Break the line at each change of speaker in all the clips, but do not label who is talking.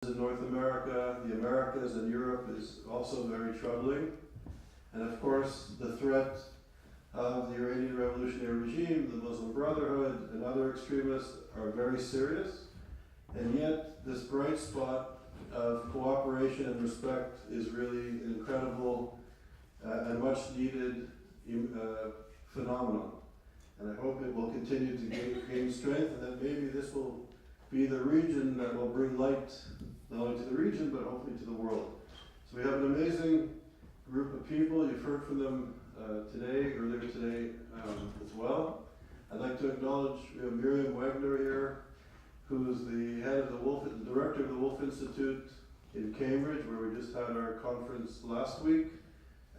in North America, the Americas, and Europe is also very troubling. And of course, the threat of the Iranian revolutionary regime, the Muslim Brotherhood, and other extremists are very serious. And yet, this bright spot of cooperation and respect is really an incredible and much needed phenomenon. And I hope it will continue to gain strength, and that maybe this will be the region that will bring light not only to the region but hopefully to the world. So we have an amazing group of people. You've heard from them earlier today as well. I'd like to acknowledge Miriam Wagner here, who is the head of the director of the Wolf Institute in Cambridge, where we just had our conference last week,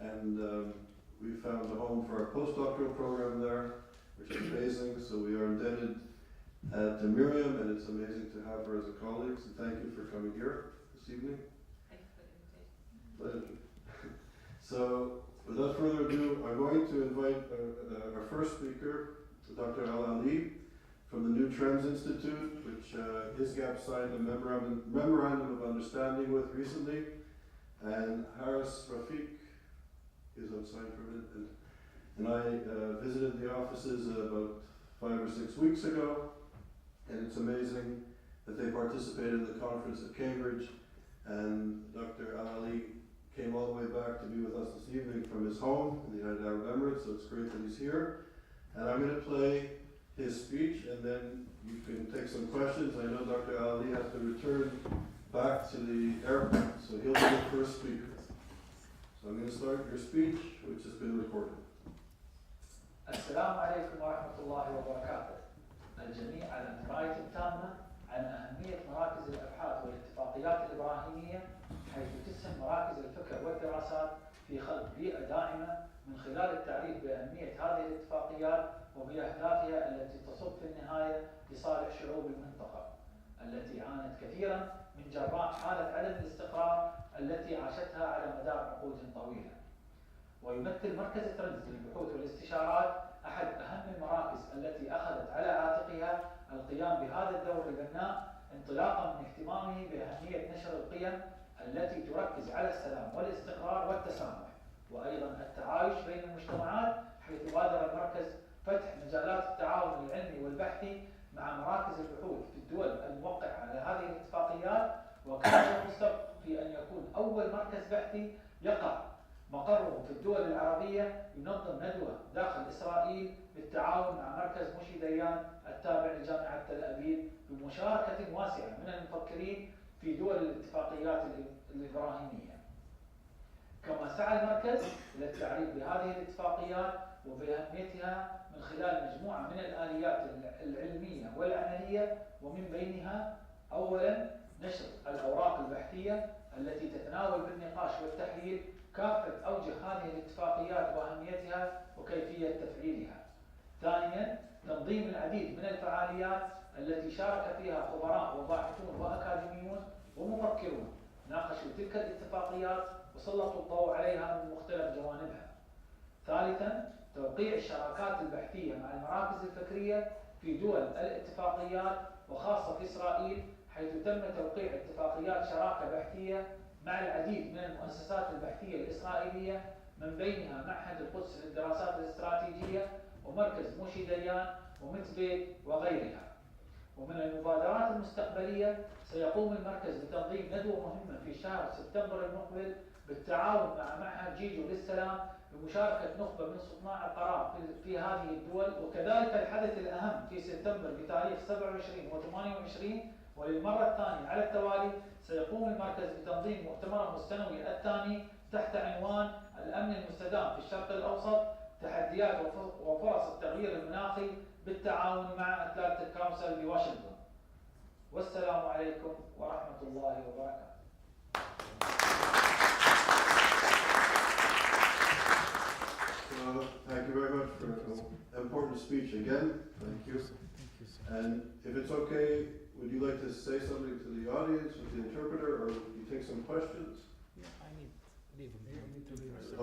and we found a home for our postdoctoral program there, which is amazing. So we are indebted to Miriam, and it's amazing to have her as a colleague. So thank you for coming here this evening.
Thank you for the invitation.
Pleasure. So without further ado, I'm going to invite our first speaker, Dr. Elie from the New Trends Institute, which ISGAP signed a memorandum of understanding with recently, and Haris Rafiq is outside for a minute, and I visited the offices about 5 or 6 weeks ago, and it's amazing that they participated in the conference at Cambridge, and Dr. Elie came all the way back to be with us this evening from his home in the United Arab Emirates, so it's great that he's here. And I'm going to play his speech, and then you can take some questions. I know Dr. Elie has to return back to the airport, so he'll be the first speaker. So I'm going to start your speech, which has been recorded.
السلام عليكم ورحمة الله وبركاته. الجميع على دراية تامة عن أهمية مراكز الأبحاث والاتفاقيات الإبراهيمية، حيث تسهم مراكز الفكر والدراسات في خلق بيئة داعمة من خلال التعريف بأهمية هذه الاتفاقيات وبأهدافها التي تصب في النهاية لصالح شعوب المنطقة التي عانت كثيرا من جراء حالة عدم الاستقرار التي عاشتها على مدار عقود طويلة. ويمثل مركز ترندز للبحوث والاستشارات أحد أهم المراكز التي أخذت على عاتقها القيام بهذا الدور البناء انطلاقا من اهتمامه بأهمية نشر القيم التي تركز على السلام والاستقرار والتسامح، وأيضا التعايش بين المجتمعات، حيث بادر المركز فتح مجالات التعاون العلمي والبحثي مع مراكز البحوث في الدول الموقعة على هذه الاتفاقيات، وكان يرغب في أن يكون أول مركز بحثي يقع مقره في الدول العربية ينظم ندوة داخل إسرائيل بالتعاون مع مركز موشي ديان التابع لجامعة تل أبيب بمشاركة واسعة من المفكرين في دول الاتفاقيات الإبراهيمية. كما سعى المركز إلى التعريف بهذه الاتفاقيات وبأهميتها من خلال مجموعة من الآليات العلمية والعملية، ومن بينها أولا نشر الأوراق البحثية التي تتناول بالنقاش والتحليل كافة أوجه هذه الاتفاقيات وأهميتها وكيفية تفعيلها. ثانيا تنظيم العديد من الفعاليات التي شارك فيها خبراء وباحثون وأكاديميون ومفكرون ناقشوا تلك الاتفاقيات وسلطوا الضوء عليها من مختلف جوانبها. ثالثا توقيع الشراكات البحثية مع المراكز الفكرية في دول الاتفاقيات وخاصة في إسرائيل، حيث تم توقيع اتفاقيات شراكة بحثية مع العديد من المؤسسات البحثية الإسرائيلية، من بينها معهد القدس للدراسات الاستراتيجية ومركز موشي ديان ومتبي وغيرها. ومن المبادرات المستقبلية سيقوم المركز بتنظيم ندوة مهمة في شهر سبتمبر المقبل بالتعاون مع معهد جيجو للسلام بمشاركة نخبة من صناع القرار في هذه الدول، وكذلك الحدث الأهم في سبتمبر بتاريخ 27 و 28 وللمرة الثانية على التوالي سيقوم المركز بتنظيم مؤتمره السنوي الثاني تحت عنوان الأمن المستدام في الشرق الأوسط، تحديات وفرص التغيير المناخي بالتعاون مع أتلانتيك كونسل بواشنطن. والسلام عليكم ورحمة الله وبركاته.
Thank you very much for an important speech again. Thank you. And if it's okay, would you like to say something to the audience with the interpreter, or would you take some questions?
Yeah, I need leave him.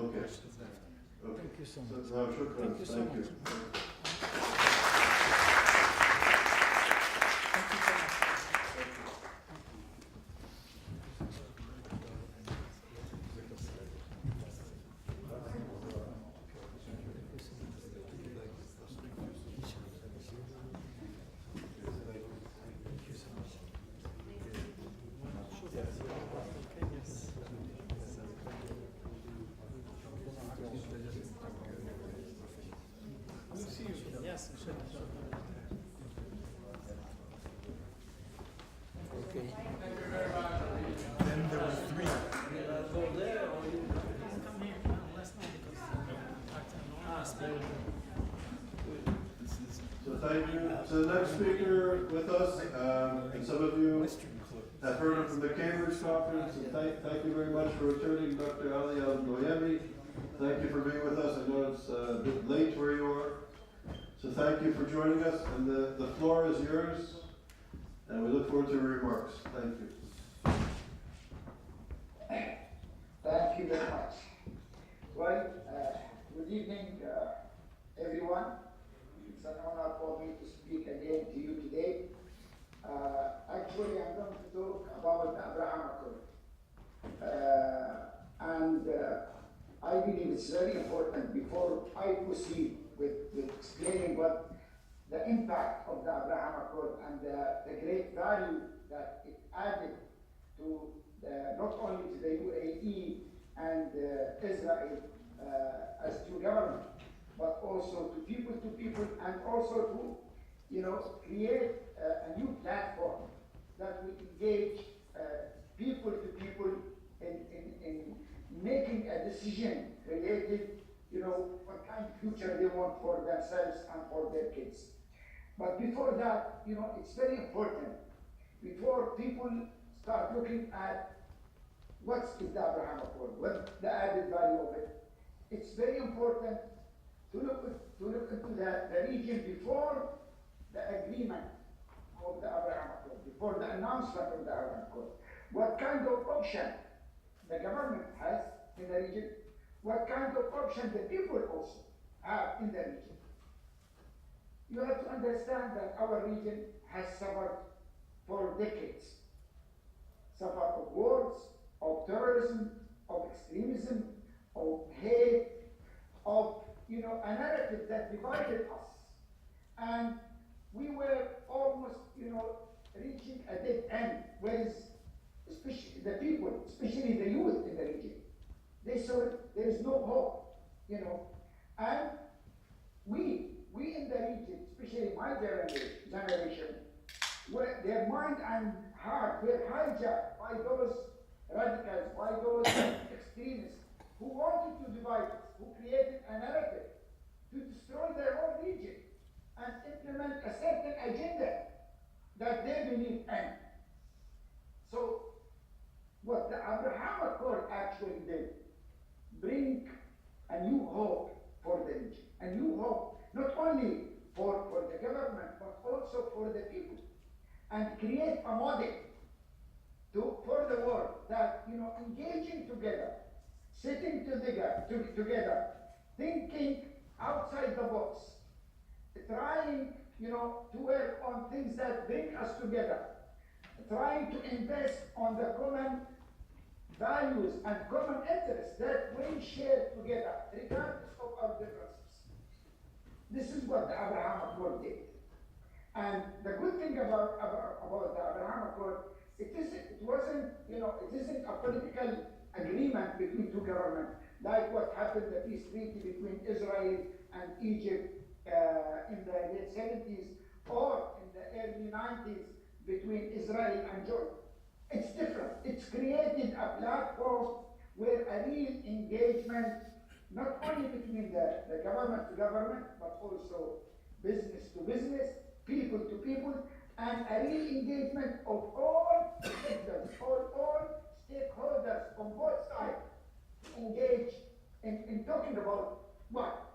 Okay. Okay.
Thank you so much.
No, shukran.
Thank you so
Thank you.
much.
Thank you. So the next speaker with us, and some of you have heard him from the Cambridge conference, and thank you very much for returning, Dr. Ali Alnuaimi. Thank you for being with us. I know it's a bit late where you are. So thank you for joining us, and the floor is yours, and we look forward to your remarks. Thank you.
Thank you very much. Well, good evening, everyone. It's an honor for me to speak again to you today. Actually, I'm going to talk about the Abraham Accord. I believe it's very important before I proceed with explaining what the impact of the Abraham Accord and the great value that it added to not only to the UAE and Israel as two governments, but also to people, and also to, create a new platform that will engage people to people in making a decision related, what kind of future they want for themselves and for their kids. But before that, it's very important, before people start looking at what is the Abraham Accord, what's the added value of it, it's very important to look into the region before the agreement of the Abraham Accord, before the announcement of the Abraham Accord. What kind of option the government has in the region, what kind of option the people also have in the region. You have to understand that our region has suffered for decades. Suffered of wars, of terrorism, of extremism, of hate, of a narrative that divided us. And we were almost, reaching a dead end, whereas especially the people, especially the youth in the region, they saw there is no hope, And we in the region, especially my generation, where their mind and heart were hijacked by those radicals, by those extremists who wanted to divide us, who created a narrative to destroy their own region and implement a certain agenda that they believe in. So, what the Abraham Accord actually did, bring a new hope for the region, a new hope not only for the government, but also for the people, and create a model for the world that, engaging together, sitting together, thinking outside the box, trying, to work on things that bring us together, trying to invest on the common values and common interests that we share together, regardless of our differences. This is what the Abraham Accord did. And the good thing about the Abraham Accord, it isn't a political agreement between two governments, like what happened, the peace treaty between Israel and Egypt in the late 70s, or in the early 90s between Israel and Jordan. It's different. It's created a platform where a real engagement, not only between the government to government, but also business to business, people to people, and a real engagement of all sectors, all stakeholders on both sides engage in talking about what?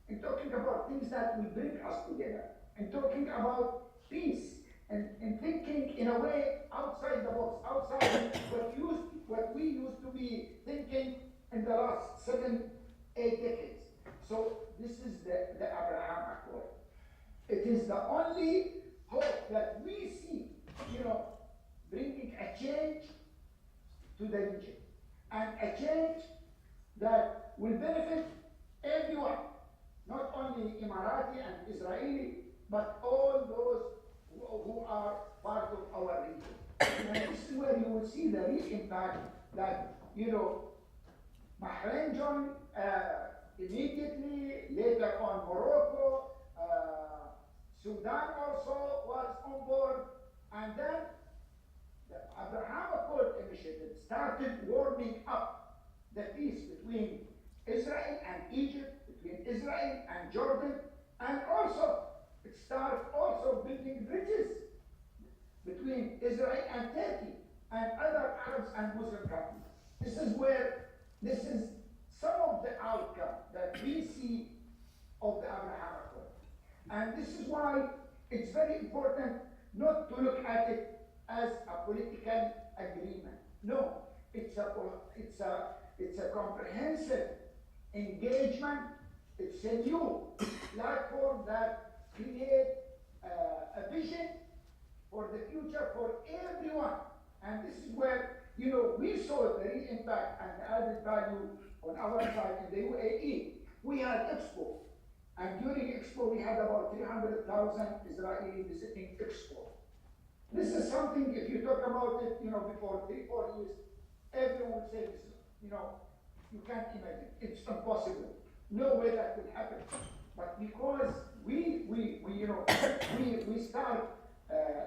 In talking about things that will bring us together, and talking about peace, and thinking in a way outside the box, outside what we used to be thinking in the last 7-8 decades. So this is the Abraham Accord. It is the only hope that we see, bringing a change to the region, and a change that will benefit everyone, not only Emirati and Israeli, but all those who are part of our region. And this is where you will see the real impact that, Bahrain joined immediately, later on Morocco, Sudan also was on board, and then the Abraham Accord initiative started warming up the peace between Israel and Egypt, between Israel and Jordan, and also it started also building bridges between Israel and Turkey and other Arabs and Muslim countries. This is some of the outcome that we see of the Abraham Accord. And this is why it's very important not to look at it as a political agreement. No, it's a comprehensive engagement. It's a new platform that creates a vision for the future for everyone. And this is where, we saw the real impact and the added value on our side in the UAE. We had Expo, and during Expo we had about 300,000 Israelis visiting Expo. This is something, if you talk about it, before 3-4 years, everyone would say, you can't imagine. It's impossible. No way that could happen. But because we start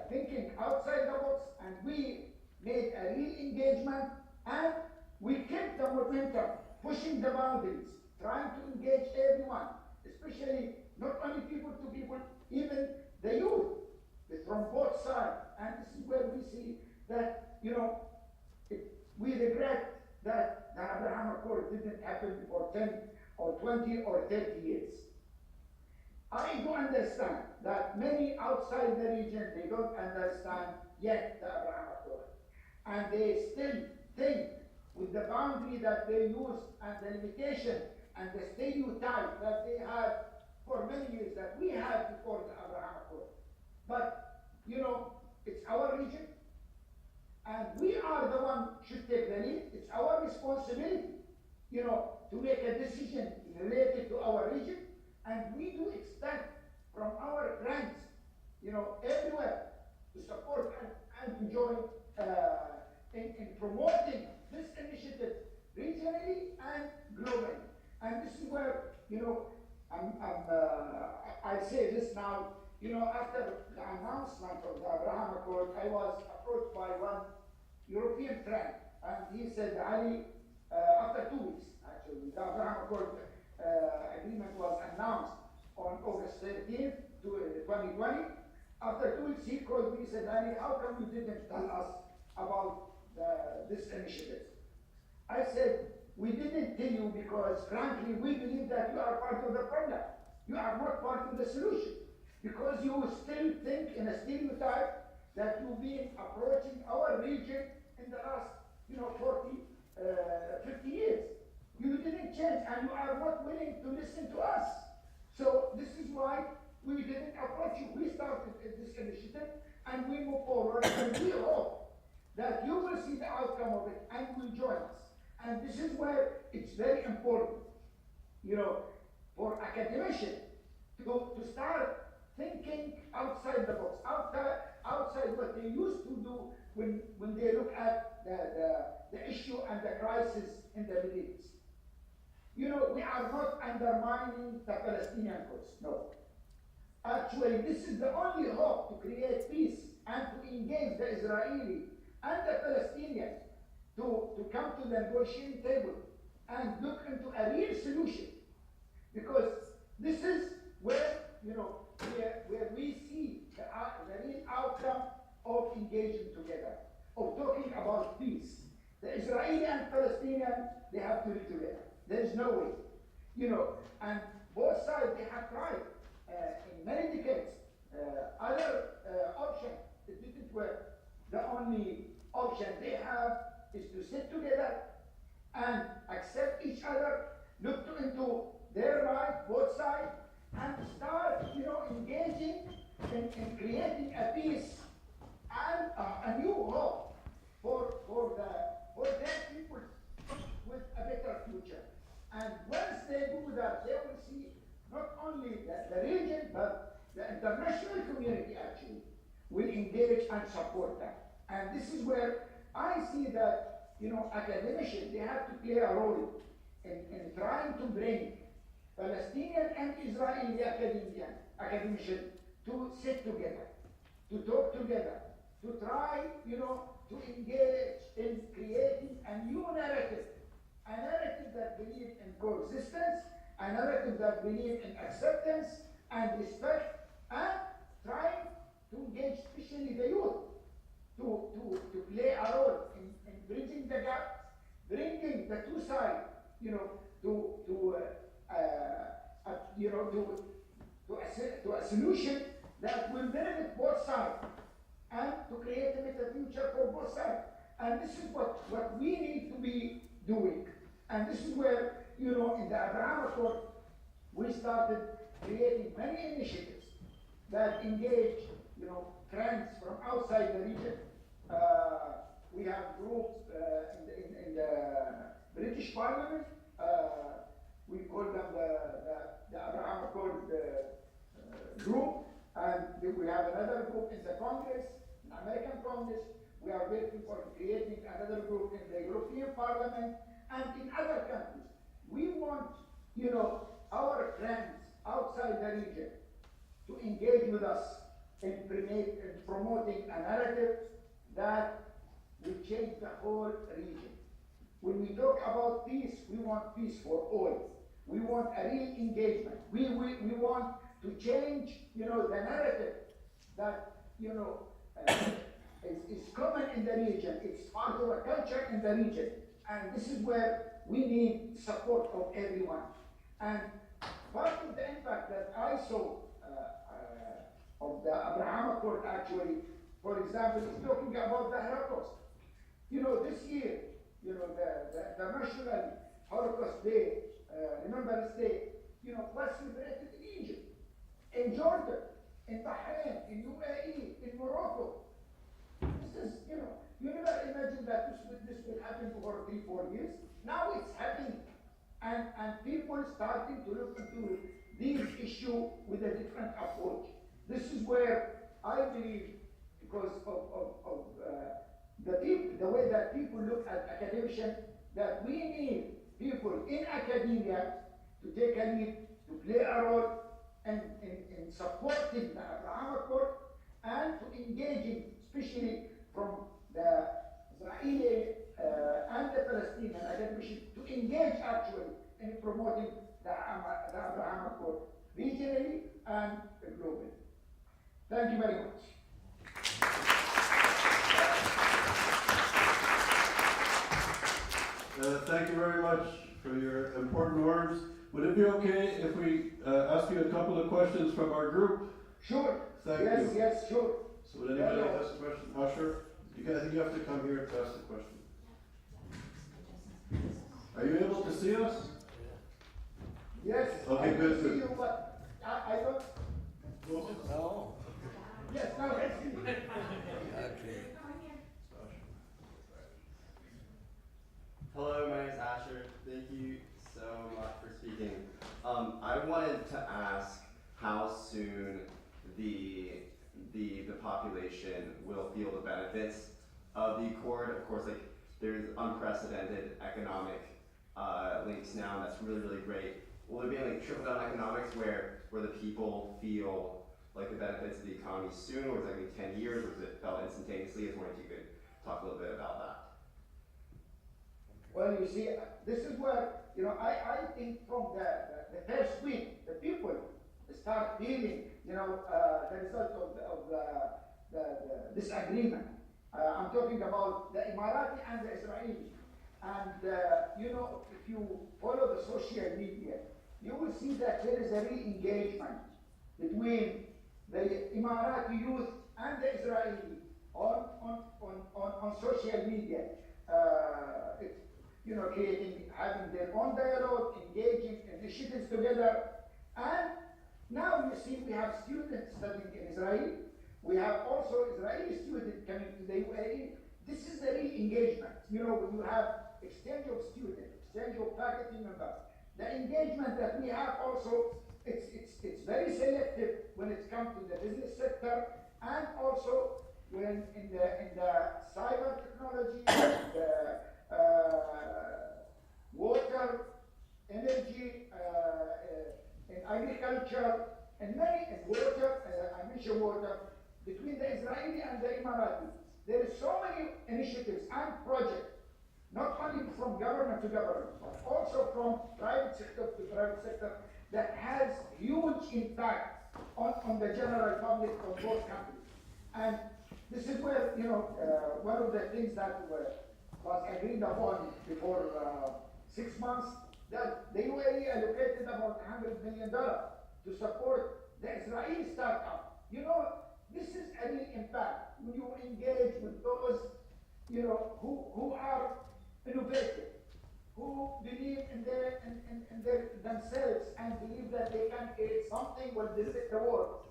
thinking outside the box, and we made a real engagement, and we kept the momentum, pushing the boundaries, trying to engage everyone, especially not only people to people, even the youth, from both sides. And this is where we see that, we regret that the Abraham Accord didn't happen for 10 or 20 or 30 years. I do understand that many outside the region, they don't understand yet the Abraham Accord. And they still think with the boundary that they use and the limitation and the stereotype that they had for many years that we had before the Abraham Accord. But, it's our region, and we are the one should take the lead. It's our responsibility, to make a decision related to our region, and we do expect from our friends, everywhere to support and to join in promoting this initiative regionally and globally. And this is where, I say this now, after the announcement of the Abraham Accord, I was approached by one European friend, and he said, Ali, after 2 weeks, actually, the Abraham Accord agreement was announced on August 13th, 2020. After 2 weeks, he called me and said, Ali, how come you didn't tell us about this initiative? I said, we didn't tell you because, frankly, we believe that you are part of the problem. You are not part of the solution. Because you still think in a stereotype that you've been approaching our region in the last, 40, 50 years. You didn't change, and you are not willing to listen to us. So this is why we didn't approach you. We started this initiative, and we move forward, and we hope that you will see the outcome of it and will join us. And this is where it's very important, for academicians to start thinking outside the box, outside what they used to do when they look at the issue and the crisis in the Middle East. We are not undermining the Palestinian cause, no. Actually, this is the only hope to create peace and to engage the Israeli and the Palestinians to come to the negotiating table and look into a real solution. Because this is where, where we see the real outcome of engaging together, of talking about peace. The Israeli and Palestinian, they have to live together. There is no way. And both sides, they have tried in many decades. Other option, it didn't work. The only option they have is to sit together and accept each other, look into their right, both sides, and start, engaging in creating a peace and a new hope for their people with a better future. And once they do that, they will see not only the region, but the international community actually will engage and support that. And this is where I see that, academicians, they have to play a role in trying to bring Palestinian and Israeli academicians to sit together, to talk together, to try, to engage in creating a new narrative, a narrative that believes in coexistence, a narrative that believes in acceptance and respect, and to engage especially the youth, to play a role in bridging the gap, bringing the two sides, to a solution that will benefit both sides and to create a better future for both sides. And this is what we need to be doing. And this is where, in the Abraham Accord, we started creating many initiatives that engage, friends from outside the region. We have groups in the British Parliament. We call them the Abraham Accord group, and we have another group in the Congress, in American Congress. We are waiting for creating another group in the European Parliament and in other countries. We want, our friends outside the region to engage with us in promoting a narrative that will change the whole region. When we talk about peace, we want peace for all. We want a real engagement. We want to change, the narrative that, is common in the region. It's part of a culture in the region. And this is where we need support of everyone. And part of the impact that I saw of the Abraham Accord actually, for example, is talking about the Holocaust. This year, the National Holocaust Day, Remembrance Day, was celebrated in Egypt, in Jordan, in Bahrain, in UAE, in Morocco. This is, you never imagined that this will happen for 3-4 years. Now it's happening. And people starting to look into these issues with a different approach. This is where I believe, because of the way that people look at academicians, that we need people in academia to take a lead, to play a role in supporting the Abraham Accord and to engaging, especially from the Israeli and the Palestinian academicians, to engage actually in promoting the Abraham Accord regionally and globally. Thank you very much.
Thank you very much for your important words. Would it be okay if we ask you a couple of questions from our group?
Sure.
Thank you.
Yes, sure.
So would anybody ask a question? Usher, I think you have to come here to ask the question. Are you able to see us?
Yes.
Okay,
I
good,
see
good.
you, but I don't.
No.
Yes, now let's see.
Okay.
Hello, my name is Asher. Thank you so much for speaking. I wanted to ask how soon the population will feel the benefits of the accord. Of course, there's unprecedented economic links now, and that's really, really great. Will there be trickle-down economics where the people feel like the benefits of the economy soon, or is it going to be 10 years, or is it felt instantaneously? I was wondering if you could talk a little bit about that.
Well, you see, this is where, I think from the first week, the people start feeling, the result of this agreement. I'm talking about the Emirati and the Israeli. And, if you follow the social media, you will see that there is a re-engagement between the Emirati youth and the Israeli on social media. Having their own dialogue, engaging initiatives together. And now you see we have students studying in Israel. We have also Israeli students coming to the UAE. This is the re-engagement. When you have exchange of students, exchange of faculty members, the engagement that we have also, it's very selective when it comes to the business sector, and also when in the cyber technology, the water, energy, in agriculture, and water, I mentioned water, between the Israeli and the Emirati. There is so many initiatives and projects, not only from government to government, but also from private sector to private sector, that has huge impact on the general public of both countries. And this is where, one of the things that was agreed upon before 6 months, that the UAE allocated about $100 million to support the Israeli startup. This is a real impact when you engage with those, who are innovative, who believe in themselves and believe that they can create something will visit the world.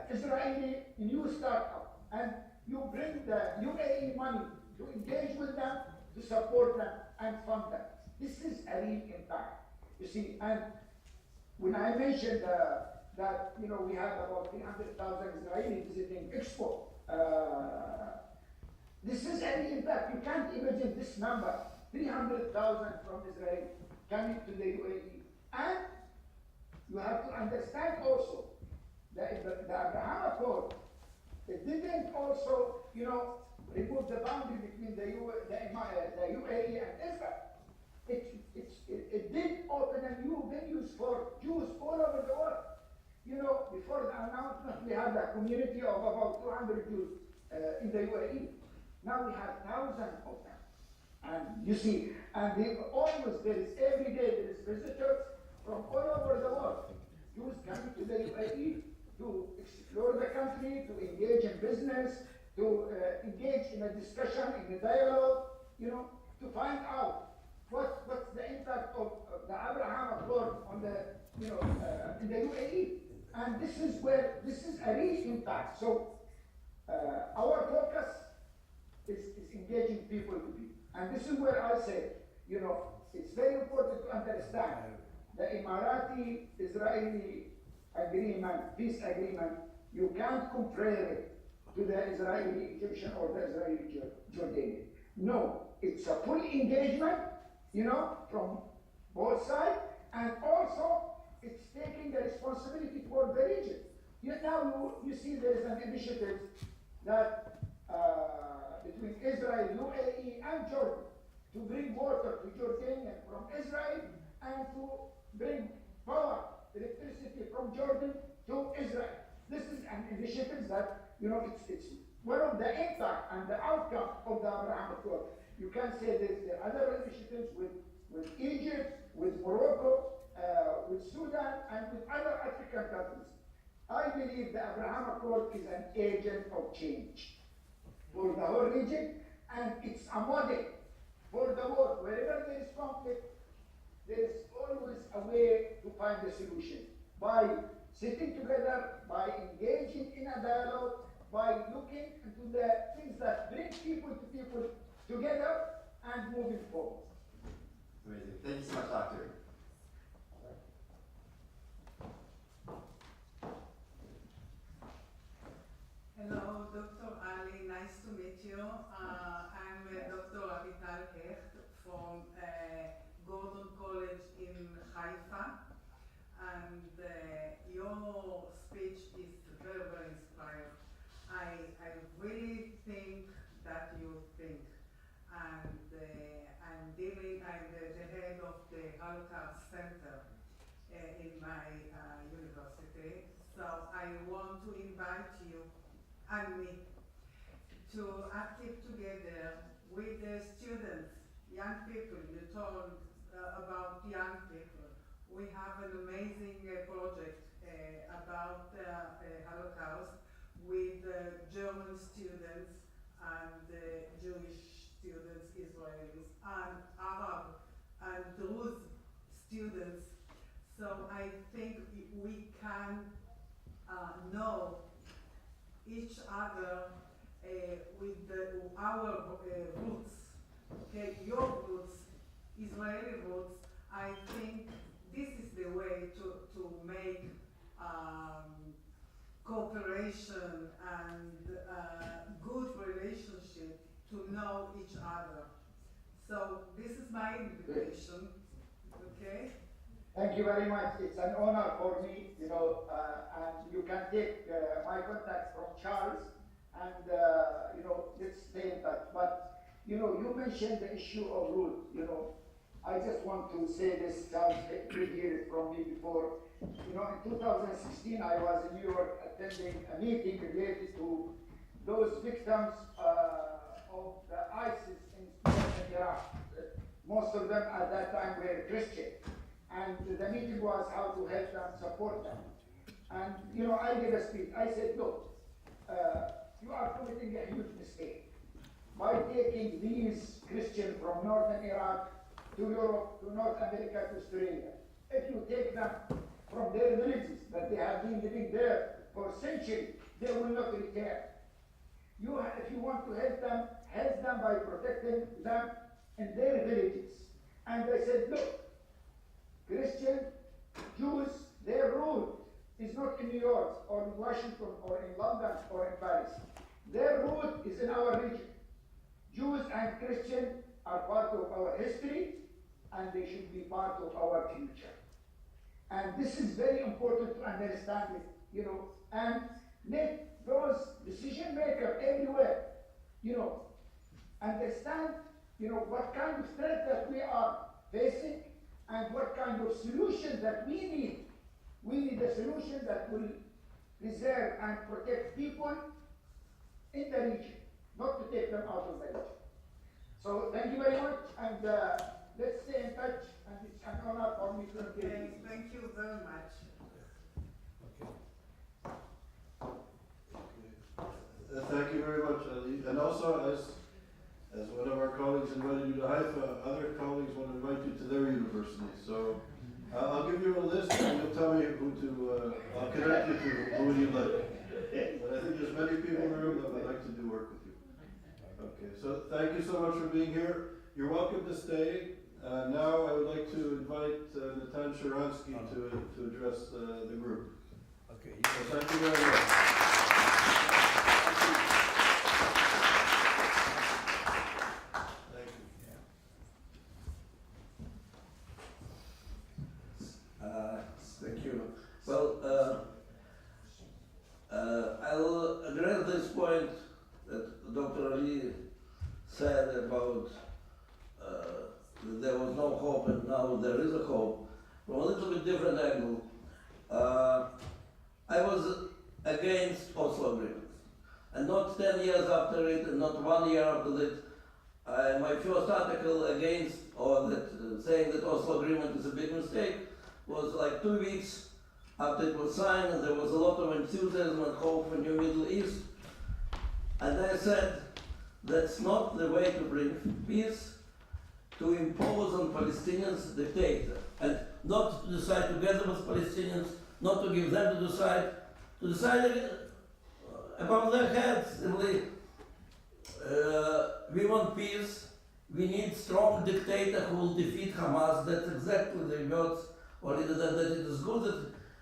Israeli new startup, and you bring the UAE money to engage with them, to support them and fund them. This is a real impact. You see, and when I mentioned that we had about 300,000 Israelis visiting Expo, this is a real impact. You can't imagine this number, 300,000 from Israel coming to the UAE. And you have to understand also that the Abraham Accord, it didn't also, remove the boundary between the UAE and Israel. It did open a new venues for Jews all over the world. Before the announcement, we had a community of about 200 Jews in the UAE. Now we have thousands of them. And you see, and there is every day, there is visitors from all over the world. Jews coming to the UAE to explore the country, to engage in business, to engage in a discussion, in a dialogue, to find out what's the impact of the Abraham Accord on the, in the UAE. And this is a real impact. So our focus is engaging people to be. And this is where I say, it's very important to understand the Emirati-Israeli agreement, peace agreement, you can't compare it to the Israeli-Egyptian or the Israeli-Jordanian. No, it's a full engagement, from both sides, and also it's taking the responsibility toward the region. Now you see there is an initiative that between Israel, UAE, and Jordan to bring water to Jordan from Israel and to bring power, electricity from Jordan to Israel. This is an initiative that, it's one of the impact and the outcome of the Abraham Accord. You can say there's the other initiatives with Egypt, with Morocco, with Sudan, and with other African countries. I believe the Abraham Accord is an agent of change for the whole region, and it's a model for the world. Wherever there is conflict, there is always a way to find a solution. By sitting together, by engaging in a dialogue, by looking into the things that bring people together and moving forward.
Amazing. Thank you so much, Doctor.
Hello, Dr. Ali. Nice to meet you. I'm Dr. Rabbi Elie from Gordon College in Haifa, and your speech is very, very inspiring. I really think that you think, and I'm the head of the Holocaust Center in my university, so I want to invite you and me to active together with the students, young people. You told about young people. We have an amazing project about the Holocaust with German students and Jewish students, Israelis, and Arab and Druze students. So I think we can know each other with our roots, okay, your roots, Israeli roots. I think this is the way to make cooperation and good relationship, to know each other. So this is my invitation, okay?
Thank you very much. It's an honor for me, and you can take my contact from Charles, and let's stay in touch. But you mentioned the issue of root. I just want to say this, Charles, you hear it from me before. In 2016, I was in New York attending a meeting related to those victims of the ISIS in northern Iraq. Most of them at that time were Christian. And the meeting was how to help them, support them. And I gave a speech. I said, look, you are committing a huge mistake by taking these Christians from northern Iraq to Europe, to North America, to Australia. If you take them from their villages that they have been living there for centuries, they will not return. If you want to help them by protecting them in their villages. And I said, look, Christian, Jews, their root is not in New York or in Washington or in London or in Paris. Their root is in our region. Jews and Christians are part of our history and they should be part of our future. And this is very important to understand it, and let those decision makers everywhere, understand, what kind of threat that we are facing and what kind of solution that we need. We need a solution that will preserve and protect people in the region, not to take them out of the region. So thank you very much, and let's stay in touch, and it's an honor for me to engage with you.
Thank you very much.
Thank you very much, Ali. And also, as one of our colleagues invited you to Haifa, other colleagues want to invite you to their university. So I'll give you a list and you'll tell me who to, I'll connect you to who you like. But I think there's many people in the room that would like to do work with you. Okay, so thank you so much for being here. You're welcome to stay. Now I would like to invite Natan Sharansky to address the group.
Okay.
So thank you very much. Thank you.
Thank you. Well, I will address this point that Dr. Ali said about that there was no hope and now there is a hope from a little bit different angle. I was against Oslo Agreement, and not 10 years after it, and not 1 year after it. My first article against, or that saying that Oslo Agreement is a big mistake, was like 2 weeks after it was signed, and there was a lot of enthusiasm and hope for New Middle East. And I said, that's not the way to bring peace, to impose on Palestinians dictator, and not to decide together with Palestinians, not to give them to decide above their heads. We want peace, we need strong dictator who will defeat Hamas. That's exactly the words, or that it is good that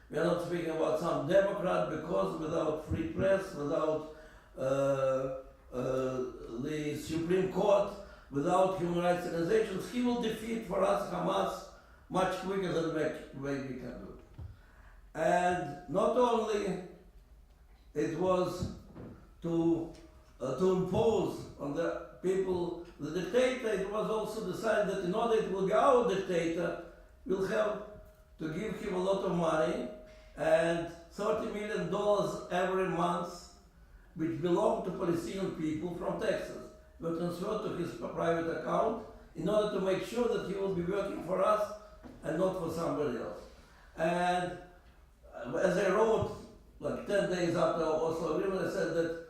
we are not speaking about some Democrat, because without free press, without the Supreme Court, without human rights organizations, he will defeat for us Hamas much quicker than we can do. And not only it was to impose on the people the dictator, it was also decided that in order it will be our dictator, we'll have to give him a lot of money, and $30 million every month, which belong to Palestinian people from Texas, were transferred to his private account in order to make sure that he will be working for us and not for somebody else. And as I wrote, like 10 days after Oslo Agreement, I said that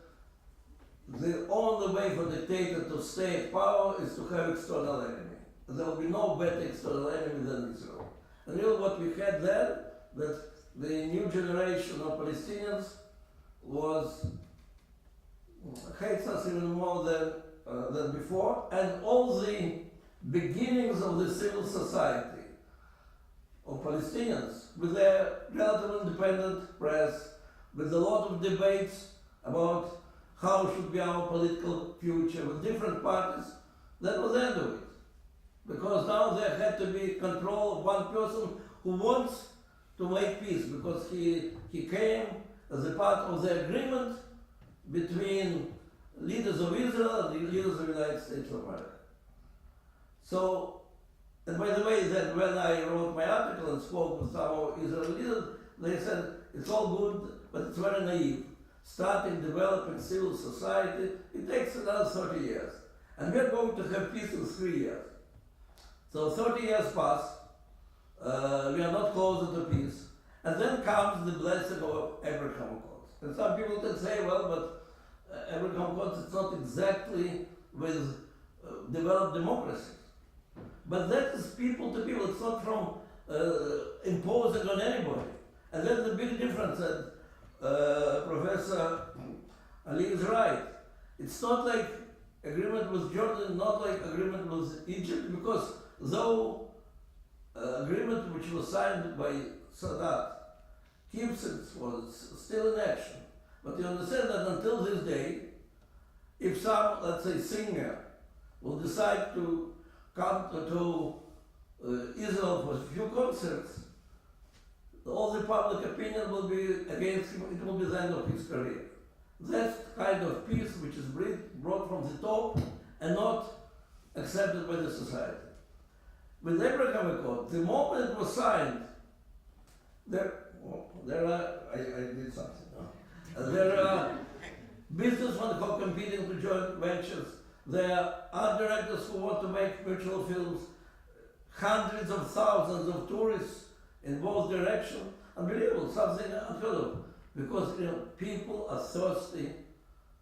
the only way for dictator to stay at power is to have external enemy. There will be no better external enemy than Israel. And you know what we had then, that the new generation of Palestinians hates us even more than before, and all the beginnings of the civil society of Palestinians, with their relatively independent press, with a lot of debates about how should be our political future with different parties, that was the end of it. Because now there had to be control of one person who wants to make peace, because he came as a part of the agreement between leaders of Israel and the leaders of the United States of America. So, and by the way, then when I wrote my article and spoke with some of Israeli leaders, they said, it's all good, but it's very naive. starting developing civil society, it takes another 30 years. And we're going to have peace in 3 years. So 30 years pass, we are not closer to peace. And then comes the blessing of Abraham Accords. And some people can say, well, but Abraham Accords is not exactly with developed democracies. But that is people to people, it's not from imposing on anybody. And that's the big difference that Professor Ali is right. It's not like agreement with Jordan, not like agreement with Egypt, because though agreement which was signed by Sadat, keeps it, was still in action. But you understand that until this day, if some, let's say, singer will decide to come to Israel for a few concerts, all the public opinion will be against him, it will be the end of his career. That's kind of peace which is brought from the top and not accepted by the society. With Abraham Accord, the moment it was signed, there are, I did something, no? There are businessmen who are competing to joint ventures, there are art directors who want to make mutual films, hundreds of thousands of tourists in both directions, unbelievable, something unheard of, because people are thirsty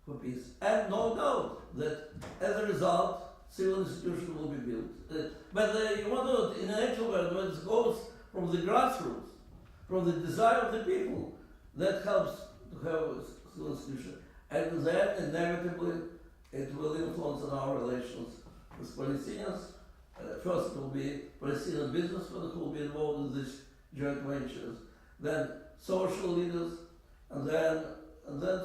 for peace. And no doubt that as a result, civil institutions will be built. But you want to, in an actual world, when it goes from the grassroots, from the desire of the people, that helps to have a civil institution. And then, inevitably, it will influence on our relations with Palestinians. First, it will be Palestinian businessmen who will be involved in these joint ventures, then social leaders, and then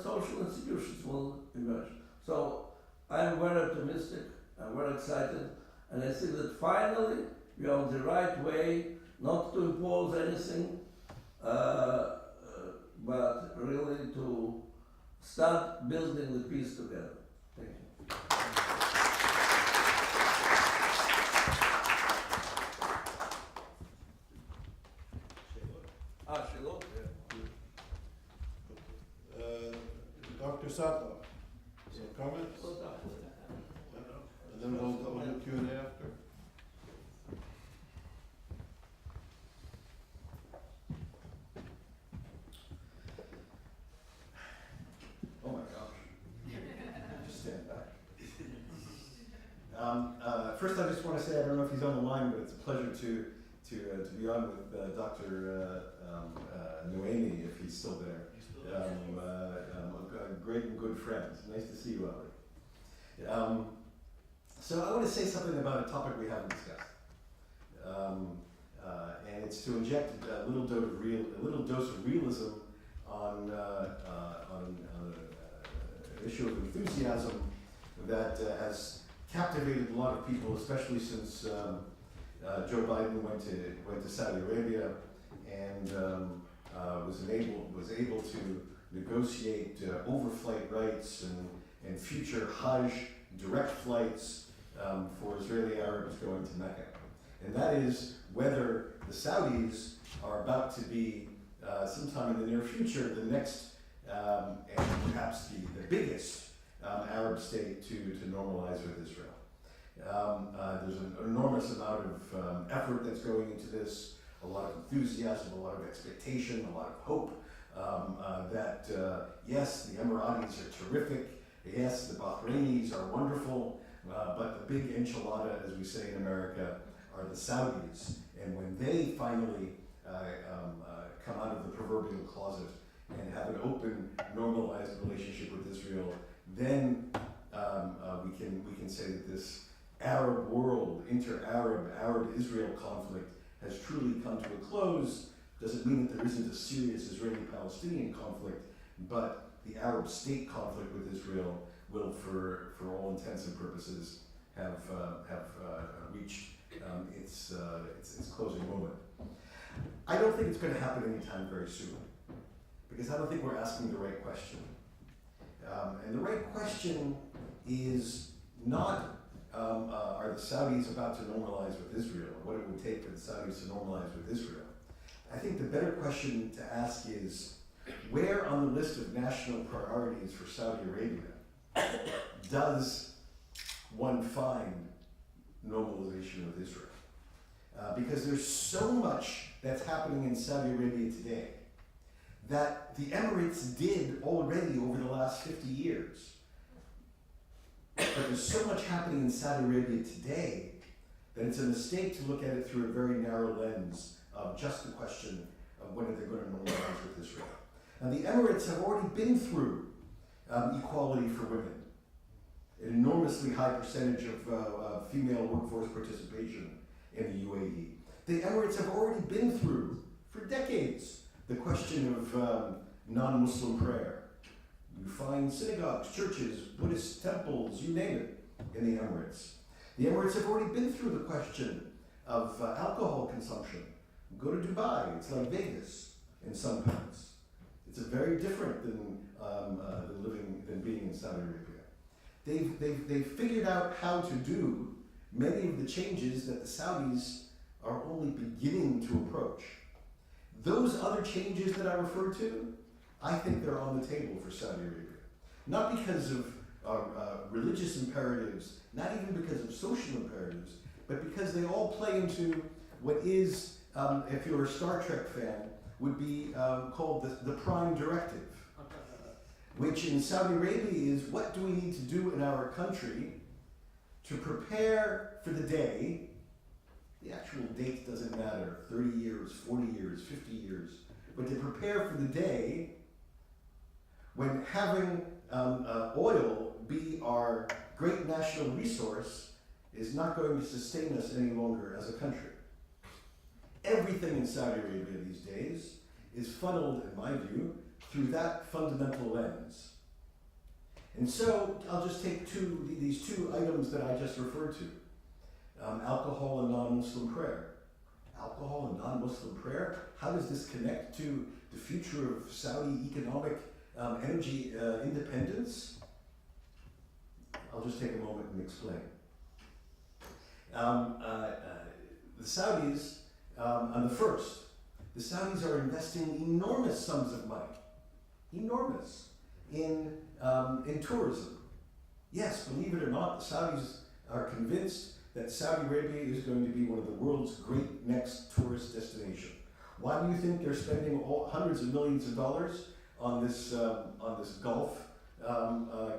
social institutions will emerge. So I'm very optimistic, I'm very excited, and I think that finally we are on the right way, not to impose anything, but really to start building the peace together. Thank you. Shiloh?
Dr. Satloff, some comments? And then we'll do Q&A after.
Oh my gosh. Just stand back. First, I just want to say, I don't know if he's on the line, but it's a pleasure to be on with Dr. Nuaimi, if he's still there. A great and good friend. Nice to see you, Ali. So I want to say something about a topic we haven't discussed, and it's to inject a little dose of realism on an issue of enthusiasm that has captivated a lot of people, especially since Joe Biden went to Saudi Arabia and was able to negotiate overflight rights and future Hajj direct flights for Israeli Arabs going to Mecca. And that is whether the Saudis are about to be, sometime in the near future, the next and perhaps the biggest Arab state to normalize with Israel. There's an enormous amount of effort that's going into this, a lot of enthusiasm, a lot of expectation, a lot of hope that yes, the Emiratis are terrific, yes, the Bahrainis are wonderful, but the big enchilada, as we say in America, are the Saudis. And when they finally come out of the proverbial closet and have an open, normalized relationship with Israel, then we can say that this Arab world, inter-Arab, Arab-Israel conflict has truly come to a close. Doesn't mean that there isn't a serious Israeli-Palestinian conflict, but the Arab state conflict with Israel will, for all intents and purposes, have reached its closing moment. I don't think it's going to happen anytime very soon, because I don't think we're asking the right question. And the right question is not are the Saudis about to normalize with Israel, what it would take for the Saudis to normalize with Israel. I think the better question to ask is, Where on the list of national priorities for Saudi Arabia does one find normalization with Israel? Because there's so much that's happening in Saudi Arabia today that the Emirates did already over the last 50 years. But there's so much happening in Saudi Arabia today that it's a mistake to look at it through a very narrow lens of just the question of when are they going to normalize with Israel. And the Emirates have already been through equality for women, an enormously high percentage of female workforce participation in the UAE. The Emirates have already been through, for decades, the question of non-Muslim prayer. You find synagogues, churches, Buddhist temples, you name it, in the Emirates. The Emirates have already been through the question of alcohol consumption. Go to Dubai, it's like Vegas in some parts. It's very different than being in Saudi Arabia. They've figured out how to do many of the changes that the Saudis are only beginning to approach. Those other changes that I referred to, I think they're on the table for Saudi Arabia. Not because of religious imperatives, not even because of social imperatives, but because they all play into what is, if you're a Star Trek fan, would be called the Prime Directive, which in Saudi Arabia is what do we need to do in our country to prepare for the day. The actual date doesn't matter, 30 years, 40 years, 50 years, but to prepare for the day when having oil be our great national resource is not going to sustain us any longer as a country. Everything in Saudi Arabia these days is funneled, in my view, through that fundamental lens. And so I'll just take these two items that I just referred to. Alcohol and non-Muslim prayer. Alcohol and non-Muslim prayer, how does this connect to the future of Saudi economic energy independence? I'll just take a moment and explain. The Saudis, on the first, the Saudis are investing enormous sums of money, enormous, in tourism. Yes, believe it or not, the Saudis are convinced that Saudi Arabia is going to be one of the world's great next tourist destination. Why do you think they're spending hundreds of millions of dollars on this golf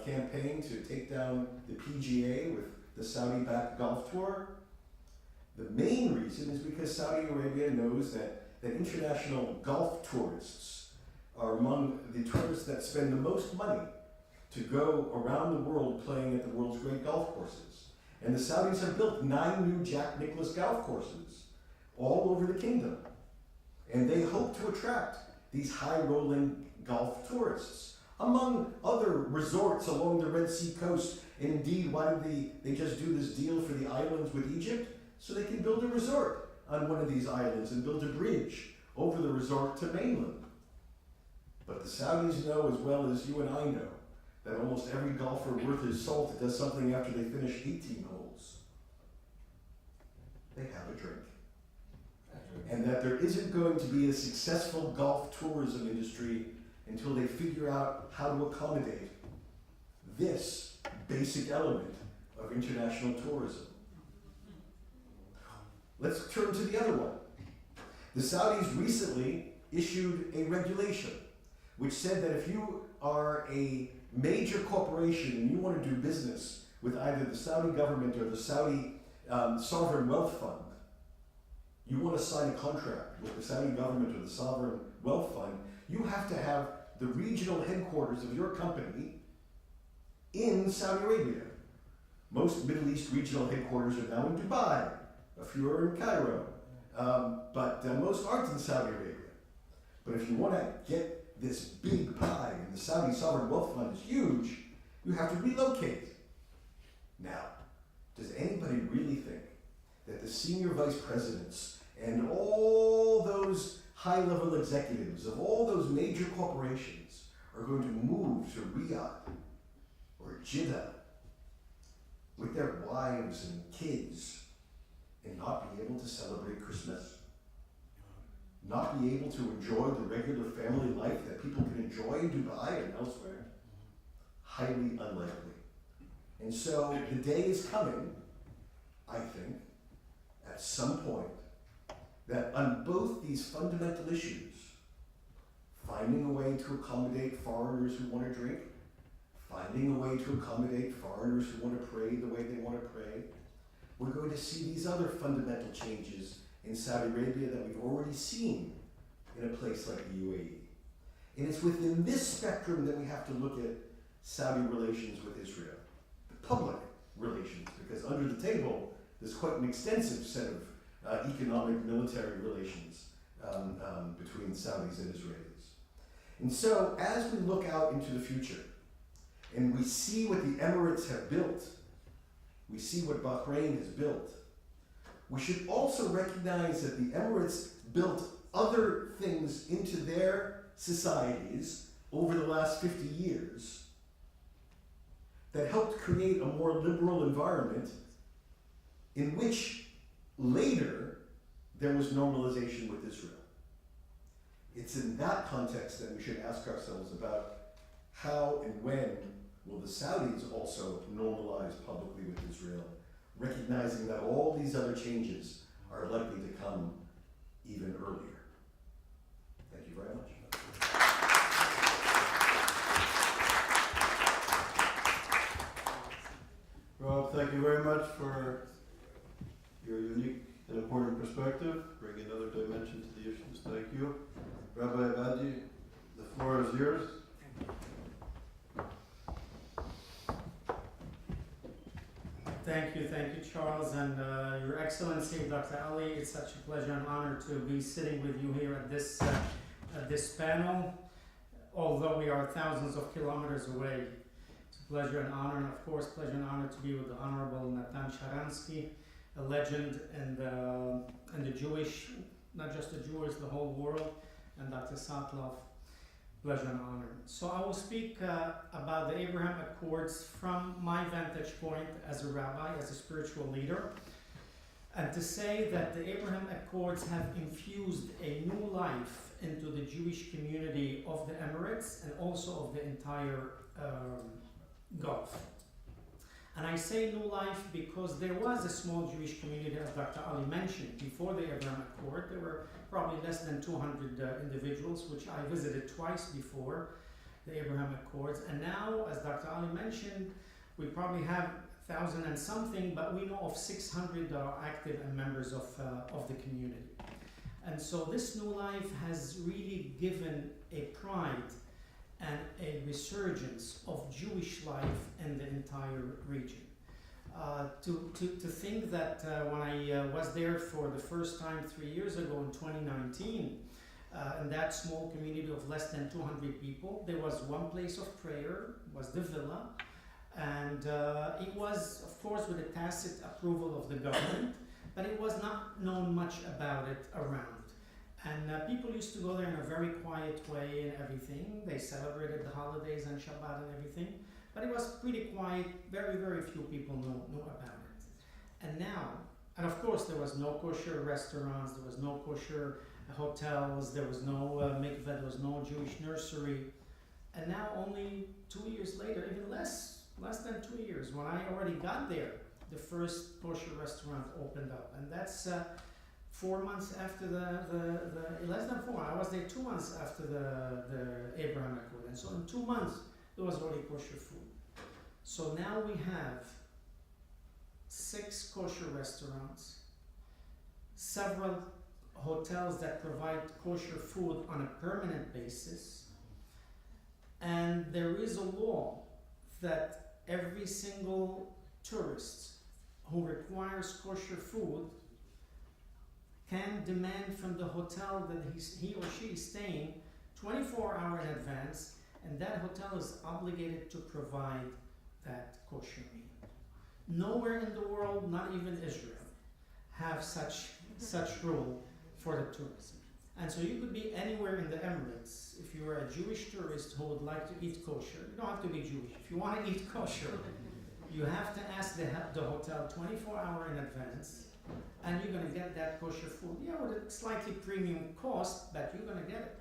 campaign to take down the PGA with the Saudi-backed golf tour? The main reason is because Saudi Arabia knows that international golf tourists are among the tourists that spend the most money to go around the world playing at the world's great golf courses. And the Saudis have built 9 new Jack Nicklaus golf courses all over the kingdom. And they hope to attract these high-rolling golf tourists, among other resorts along the Red Sea coast. And indeed, why did they just do this deal for the islands with Egypt? So they can build a resort on one of these islands and build a bridge over the resort to mainland. But the Saudis know as well as you and I know that almost every golfer worth his salt does something after they finish 18 holes. They have a drink. And that there isn't going to be a successful golf tourism industry until they figure out how to accommodate this basic element of international tourism. Let's turn to the other one. The Saudis recently issued a regulation which said that if you are a major corporation and you want to do business with either the Saudi government or the Saudi Sovereign Wealth Fund, you want to sign a contract with the Saudi government or the Sovereign Wealth Fund, you have to have the regional headquarters of your company in Saudi Arabia. Most Middle East regional headquarters are now in Dubai. A few are in Cairo, but most aren't in Saudi Arabia. But if you want to get this big pie, and the Saudi Sovereign Wealth Fund is huge, you have to relocate. Now, does anybody really think that the senior vice presidents and all those high-level executives of all those major corporations are going to move to Riyadh or Jeddah with their wives and kids and not be able to celebrate Christmas? not be able to enjoy the regular family life that people can enjoy in Dubai and elsewhere? Highly unlikely. And so the day is coming, I think, at some point, that on both these fundamental issues, finding a way to accommodate foreigners who want to drink, finding a way to accommodate foreigners who want to pray the way they want to pray, we're going to see these other fundamental changes in Saudi Arabia that we've already seen in a place like the UAE. And it's within this spectrum that we have to look at Saudi relations with Israel, the public relations, because under the table there's quite an extensive set of economic, military relations between Saudis and Israelis. And so as we look out into the future and we see what the Emirates have built, we see what Bahrain has built, we should also recognize that the Emirates built other things into their societies over the last 50 years that helped create a more liberal environment in which later there was normalization with Israel. It's in that context that we should ask ourselves about how and when will the Saudis also normalize publicly with Israel, recognizing that all these other changes are likely to come even earlier. Thank you very much.
Rob, thank you very much for your unique and important perspective, bringing another dimension to the issues. Thank you. Rabbi Abadie, the floor is yours.
Thank you, Charles, and Your Excellency, Dr. Ali. It's such a pleasure and honor to be sitting with you here at this panel, although we are thousands of kilometers away. It's a pleasure and honor, and of course, pleasure and honor to be with the Honorable Natan Sharansky, a legend in the Jewish, not just the Jewish, the whole world, and Dr. Satloff. Pleasure and honor. So I will speak about the Abraham Accords from my vantage point as a rabbi, as a spiritual leader, and to say that the Abraham Accords have infused a new life into the Jewish community of the Emirates and also of the entire Gulf. And I say new life because there was a small Jewish community, as Dr. Ali mentioned, before the Abraham Accord. There were probably less than 200 individuals, which I visited twice before the Abraham Accords. And now, as Dr. Ali mentioned, we probably have 1,000 and something, but we know of 600 that are active and members of the community. And so this new life has really given a pride and a resurgence of Jewish life in the entire region. To think that when I was there for the first time 3 years ago in 2019, in that small community of less than 200 people, there was one place of prayer, was the villa, and it was, of course, with a tacit approval of the government, but it was not known much about it around. And people used to go there in a very quiet way and everything. They celebrated the holidays and Shabbat and everything. But it was pretty quiet. Very, very few people knew about it. And now, and of course there was no kosher restaurants, there was no kosher hotels, there was no mikveh, there was no Jewish nursery. And now only 2 years later, even less than 2 years, when I already got there, the first kosher restaurant opened up. And that's 4 months after less than 4, I was there 2 months after the Abraham Accord. And so in 2 months, there was already kosher food. So now we have 6 kosher restaurants, several hotels that provide kosher food on a permanent basis, and there is a law that every single tourist who requires kosher food can demand from the hotel that he or she is staying 24 hours in advance, and that hotel is obligated to provide that kosher meal. Nowhere in the world, not even Israel, have such rule for the tourism. And so you could be anywhere in the Emirates. If you are a Jewish tourist who would like to eat kosher, you don't have to be Jewish. If you want to eat kosher, you have to ask the hotel 24 hours in advance, and you're gonna get that kosher food. Yeah, with a slightly premium cost, but you're gonna get it.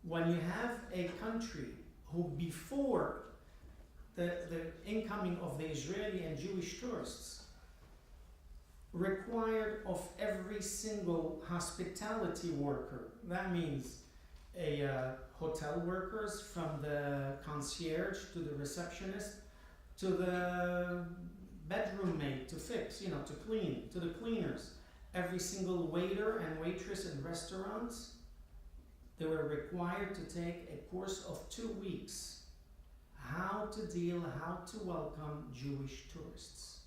When you have a country who before the incoming of the Israeli and Jewish tourists required of every single hospitality worker, that means hotel workers from the concierge to the receptionist to the bedroom maid to fix, to clean, to the cleaners, every single waiter and waitress in restaurants, they were required to take a course of 2 weeks how to welcome Jewish tourists.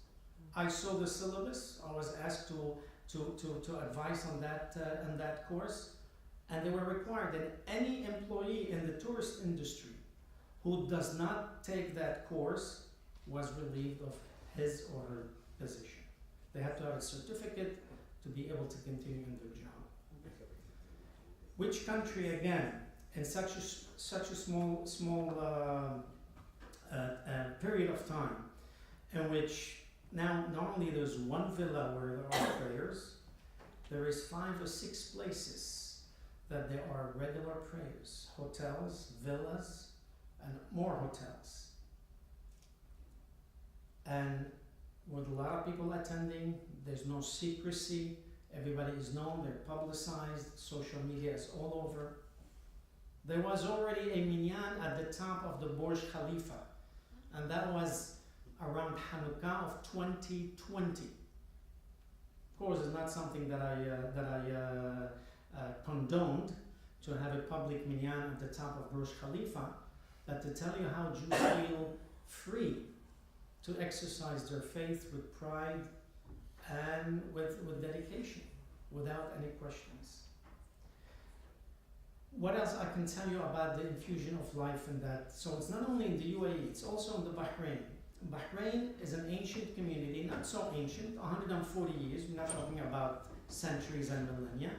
I saw the syllabus. I was asked to advise on that course, and they were required that any employee in the tourist industry who does not take that course was relieved of his or her position. They had to have a certificate to be able to continue in their job. Which country, again, in such a small period of time, in which now not only there's one villa where there are prayers, there is 5 or 6 places that there are regular prayers, hotels, villas, and more hotels. And with a lot of people attending, there's no secrecy, everybody is known, they're publicized, social media is all over. There was already a minyan at the top of the Burj Khalifa, and that was around Hanukkah of 2020. Of course, it's not something that I condoned to have a public minyan at the top of Burj Khalifa, but to tell you how Jews feel free to exercise their faith with pride and with dedication, without any questions. What else I can tell you about the infusion of life in that? So it's not only in the UAE, it's also in the Bahrain. Bahrain is an ancient community, not so ancient, 140 years, we're not talking about centuries and millennia,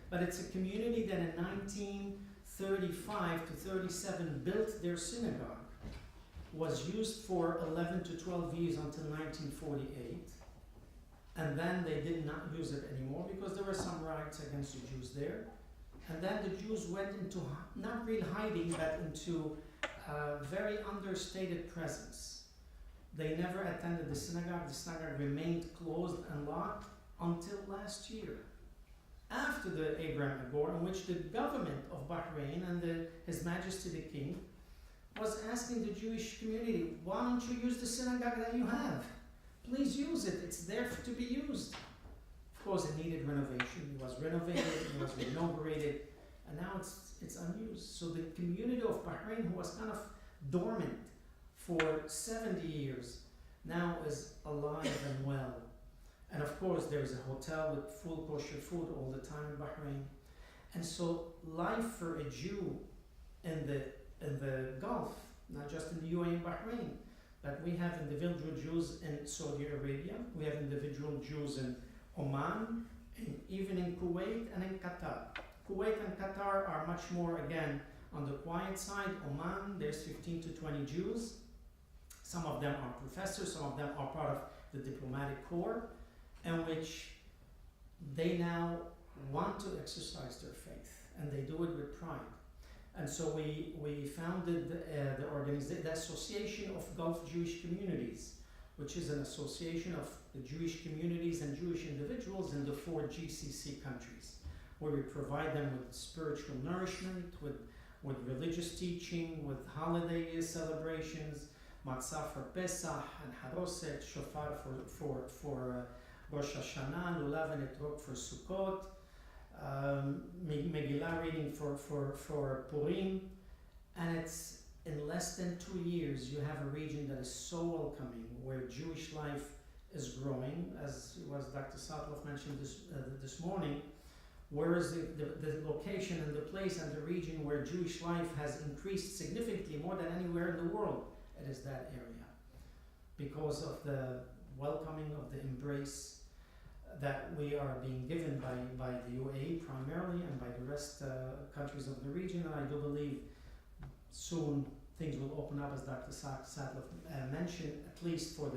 but it's a community that in 1935 to 37 built their synagogue, was used for 11 to 12 years until 1948, and then they did not use it anymore because there were some riots against the Jews there. And then the Jews went into, not real hiding, but into very understated presence. They never attended the synagogue. The synagogue remained closed and locked until last year, after the Abraham Accord, in which the government of Bahrain and His Majesty the King was asking the Jewish community, why don't you use the synagogue that you have? Please use it. It's there to be used. Of course, it needed renovation. It was renovated, it was inaugurated, and now it's unused. So the community of Bahrain, who was kind of dormant for 70 years, now is alive and well. And of course, there is a hotel with full kosher food all the time in Bahrain. And so life for a Jew in the Gulf, not just in the UAE and Bahrain, but we have individual Jews in Saudi Arabia, we have individual Jews in Oman, and even in Kuwait and in Qatar. Kuwait and Qatar are much more, again, on the quiet side. Oman, there's 15 to 20 Jews. Some of them are professors, some of them are part of the diplomatic corps, in which they now want to exercise their faith, and they do it with pride. And so we founded the Association of Gulf Jewish Communities, which is an association of the Jewish communities and Jewish individuals in the 4 GCC countries, where we provide them with spiritual nourishment, with religious teaching, with holiday celebrations, matzah for Pesach and Haroset, shofar for Rosh Hashanah, lulav and etrog for Sukkot, Megillah reading for Purim, and it's in less than 2 years you have a region that is so welcoming, where Jewish life is growing, as was Dr. Satloff mentioned this morning, whereas the location and the place and the region where Jewish life has increased significantly more than anywhere in the world, it is that area, because of the welcoming, of the embrace that we are being given by the UAE primarily, and by the rest countries of the region. And I do believe soon things will open up, as Dr. Satloff mentioned, at least for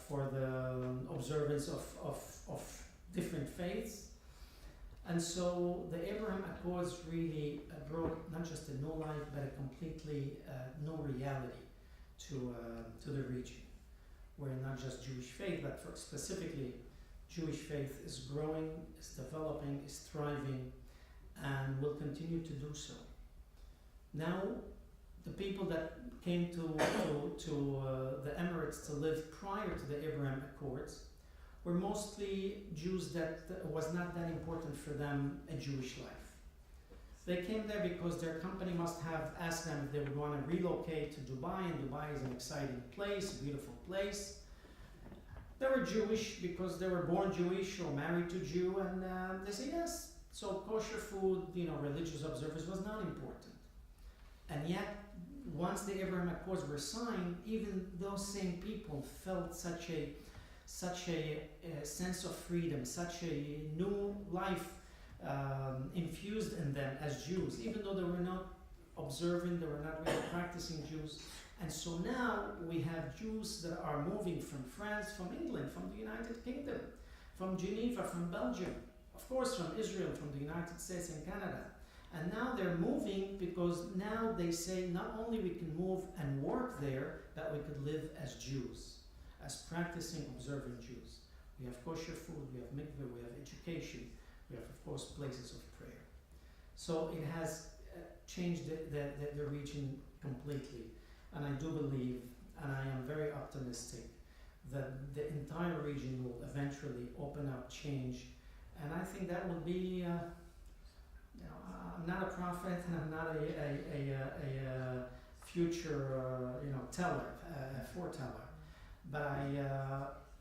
for the observance of different faiths. And so the Abraham Accords really brought not just a new life, but a completely new reality to the region, where not just Jewish faith, but for specifically Jewish faith is growing, is developing, is thriving, and will continue to do so. Now, the people that came to the Emirates to live prior to the Abraham Accords were mostly Jews that was not that important for them a Jewish life. They came there because their company must have asked them if they would want to relocate to Dubai, and Dubai is an exciting place, a beautiful place. They were Jewish because they were born Jewish or married to Jew, and they say yes. So kosher food, religious observance was not important. And yet, once the Abraham Accords were signed, even those same people felt such a sense of freedom, such a new life infused in them as Jews, even though they were not observant, they were not really practicing Jews. And so now we have Jews that are moving from France, from England, from the United Kingdom, from Geneva, from Belgium, of course from Israel, from the United States and Canada. And now they're moving because now they say not only we can move and work there, but we could live as Jews, as practicing, observant Jews. We have kosher food, we have mikveh, we have education, we have, of course, places of prayer. So it has changed the region completely. And I do believe, and I am very optimistic, that the entire region will eventually open up, change. And I think that will be, I'm not a prophet and I'm not a future, teller, a foreteller. But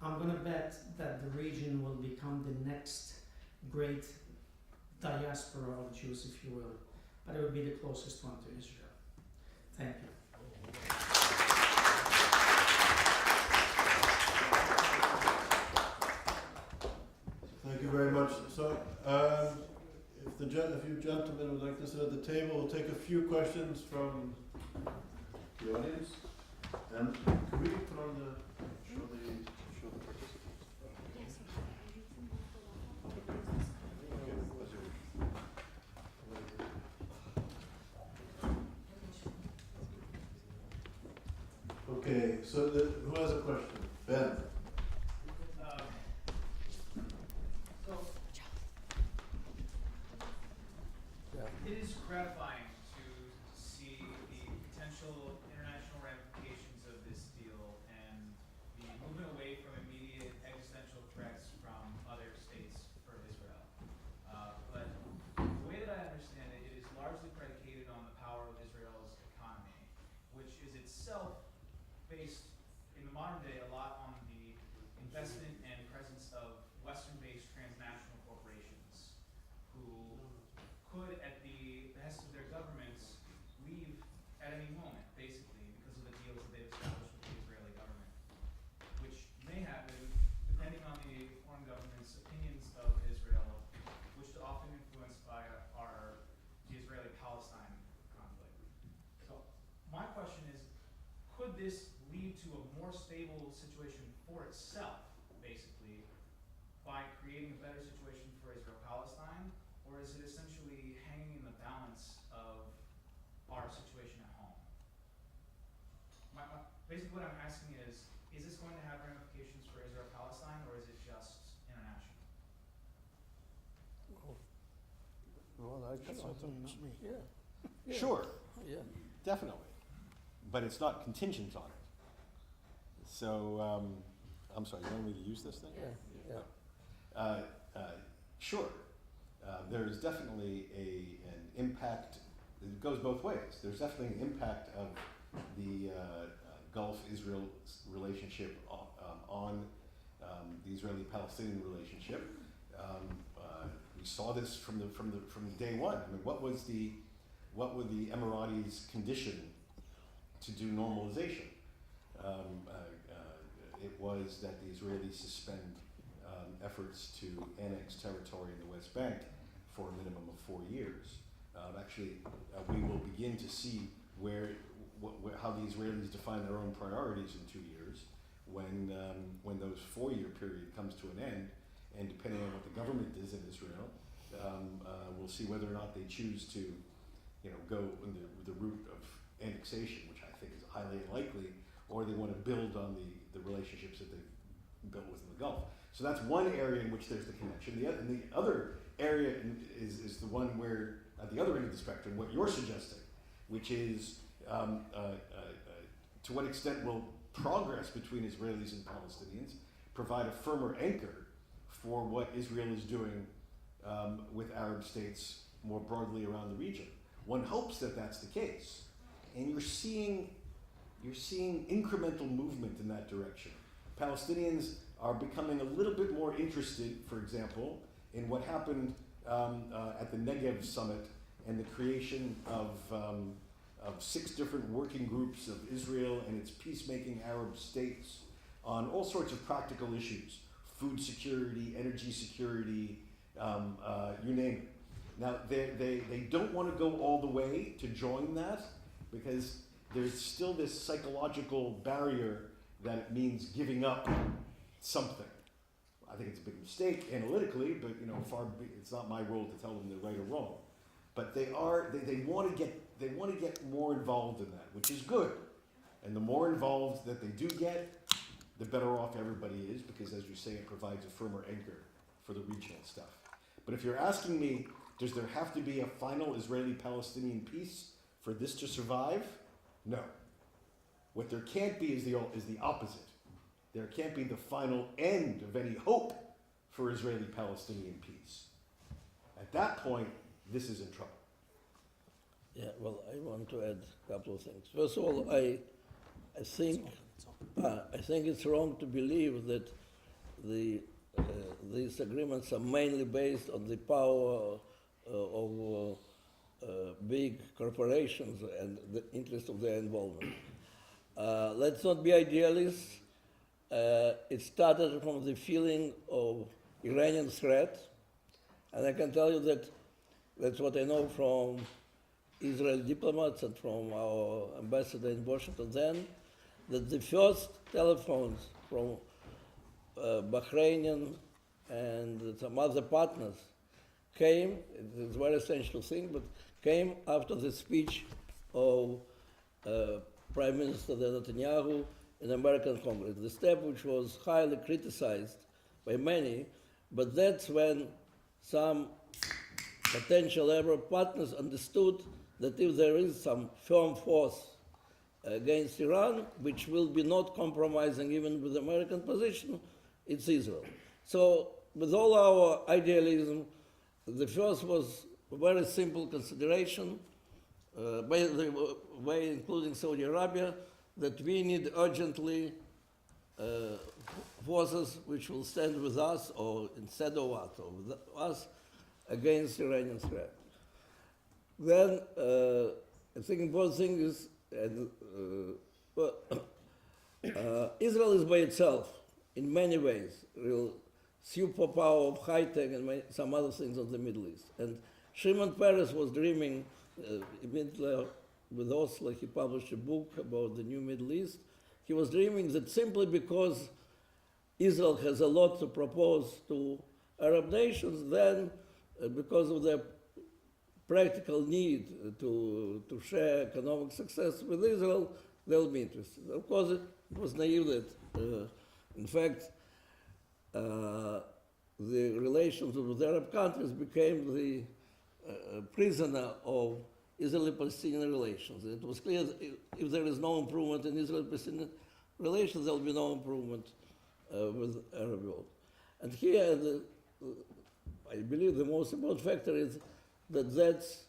I'm going to bet that the region will become the next great diaspora of Jews, if you will. But it will be the closest one to Israel. Thank you.
Thank you very much. So, if you gentlemen would like to sit at the table, we'll take a few questions from the audience. And can we put on show the participants? Okay, so who has a question? Ben.
It is gratifying to see the potential international ramifications of this deal and the movement away from immediate existential threats from other states for Israel. But the way that I understand it, it is largely predicated on the power of Israel's economy, which is itself based in the modern day a lot on the investment and presence of Western-based transnational corporations who could, at the behest of their governments, leave at any moment, basically, because of the deals that they've established with the Israeli government, which may happen depending on the foreign government's opinions of Israel, which are often influenced by the Israeli-Palestine conflict. So my question is, could this lead to a more stable situation for itself, basically, by creating a better situation for Israel-Palestine? Or is it essentially hanging in the balance of our situation at home? Basically what I'm asking is this going to have ramifications for Israel-Palestine, or is it just international?
That's something not me.
Yeah. Sure.
Yeah.
Definitely. But it's not contingent on it. So, I'm sorry, you want me to use this thing?
Yeah.
Sure. There's definitely an impact. It goes both ways. There's definitely an impact of the Gulf-Israel relationship on the Israeli-Palestinian relationship. We saw this from day one. I mean, what were the Emiratis' condition to do normalization? It was that the Israelis suspend efforts to annex territory in the West Bank for a minimum of 4 years. We will begin to see how the Israelis define their own priorities in 2 years, when those 4-year period comes to an end, and depending on what the government is in Israel, we'll see whether or not they choose to, go in the route of annexation, which I think is highly unlikely, or they want to build on the relationships that they've built within the Gulf. So that's one area in which there's the connection. And the other area is the one where, at the other end of the spectrum, what you're suggesting, which is to what extent will progress between Israelis and Palestinians provide a firmer anchor for what Israel is doing with Arab states more broadly around the region. One hopes that that's the case, and you're seeing incremental movement in that direction. Palestinians are becoming a little bit more interested, for example, in what happened at the Negev summit and the creation of 6 different working groups of Israel and its peacemaking Arab states on all sorts of practical issues: food security, energy security, you name it. Now, they don't want to go all the way to join that because there's still this psychological barrier that it means giving up something. I think it's a big mistake analytically, but it's not my role to tell them they're right or wrong. But they want to get more involved in that, which is good. And the more involved that they do get, the better off everybody is, because as you say, it provides a firmer anchor for the regional stuff. But if you're asking me, does there have to be a final Israeli-Palestinian peace for this to survive? No. What there can't be is the opposite. There can't be the final end of any hope for Israeli-Palestinian peace. At that point, this is in trouble.
Yeah, well, I want to add a couple of things. First of all, I think it's wrong to believe that these agreements are mainly based on the power of big corporations and the interest of their involvement. Let's not be idealists. It started from the feeling of Iranian threat, and I can tell you that that's what I know from Israeli diplomats and from our ambassador in Washington then, that the first telephones from Bahrainian and some other partners came, it's a very essential thing, but came after the speech of Prime Minister Netanyahu in the American Congress, the step which was highly criticized by many, but that's when some potential Arab partners understood that if there is some firm force against Iran, which will be not compromising even with the American position, it's Israel. So with all our idealism, the first was a very simple consideration, by the way, including Saudi Arabia, that we need urgently forces which will stand with us, or instead of us, or with us, against Iranian threat. Then I think important thing is, Israel is by itself in many ways, real superpower of high tech and some other things of the Middle East. And Shimon Peres was dreaming, immediately with Oslo, he published a book about the new Middle East. He was dreaming that simply because Israel has a lot to propose to Arab nations, then because of their practical need to share economic success with Israel, they'll be interested. Of course, it was naive that, in fact, the relations with Arab countries became the prisoner of Israeli-Palestinian relations. It was clear that if there is no improvement in Israeli-Palestinian relations, there will be no improvement with Arab world. And here, I believe the most important factor is that that's,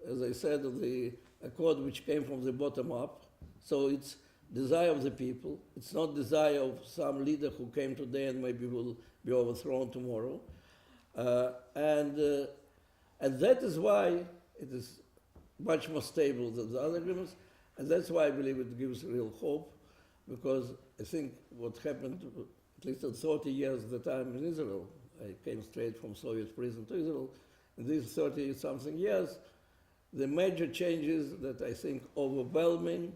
as I said, the accord which came from the bottom up. So it's desire of the people. It's not desire of some leader who came today and maybe will be overthrown tomorrow. And that is why it is much more stable than the other agreements. And that's why I believe it gives real hope, because I think what happened, at least in 30 years at the time in Israel, I came straight from Soviet prison to Israel, in these 30-something years, the major changes that I think overwhelming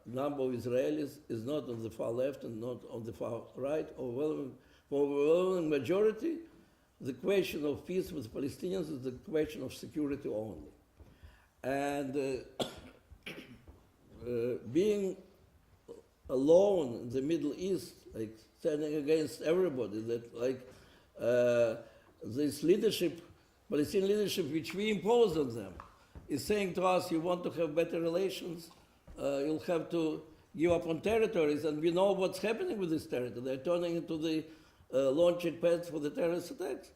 number of Israelis is not on the far left and not on the far right. For overwhelming majority, the question of peace with Palestinians is the question of security only. And being alone in the Middle East, like standing against everybody, that this leadership, Palestinian leadership, which we impose on them, is saying to us, you want to have better relations, you'll have to give up on territories, and we know what's happening with this territory. They're turning into the launching pads for the terrorist attacks.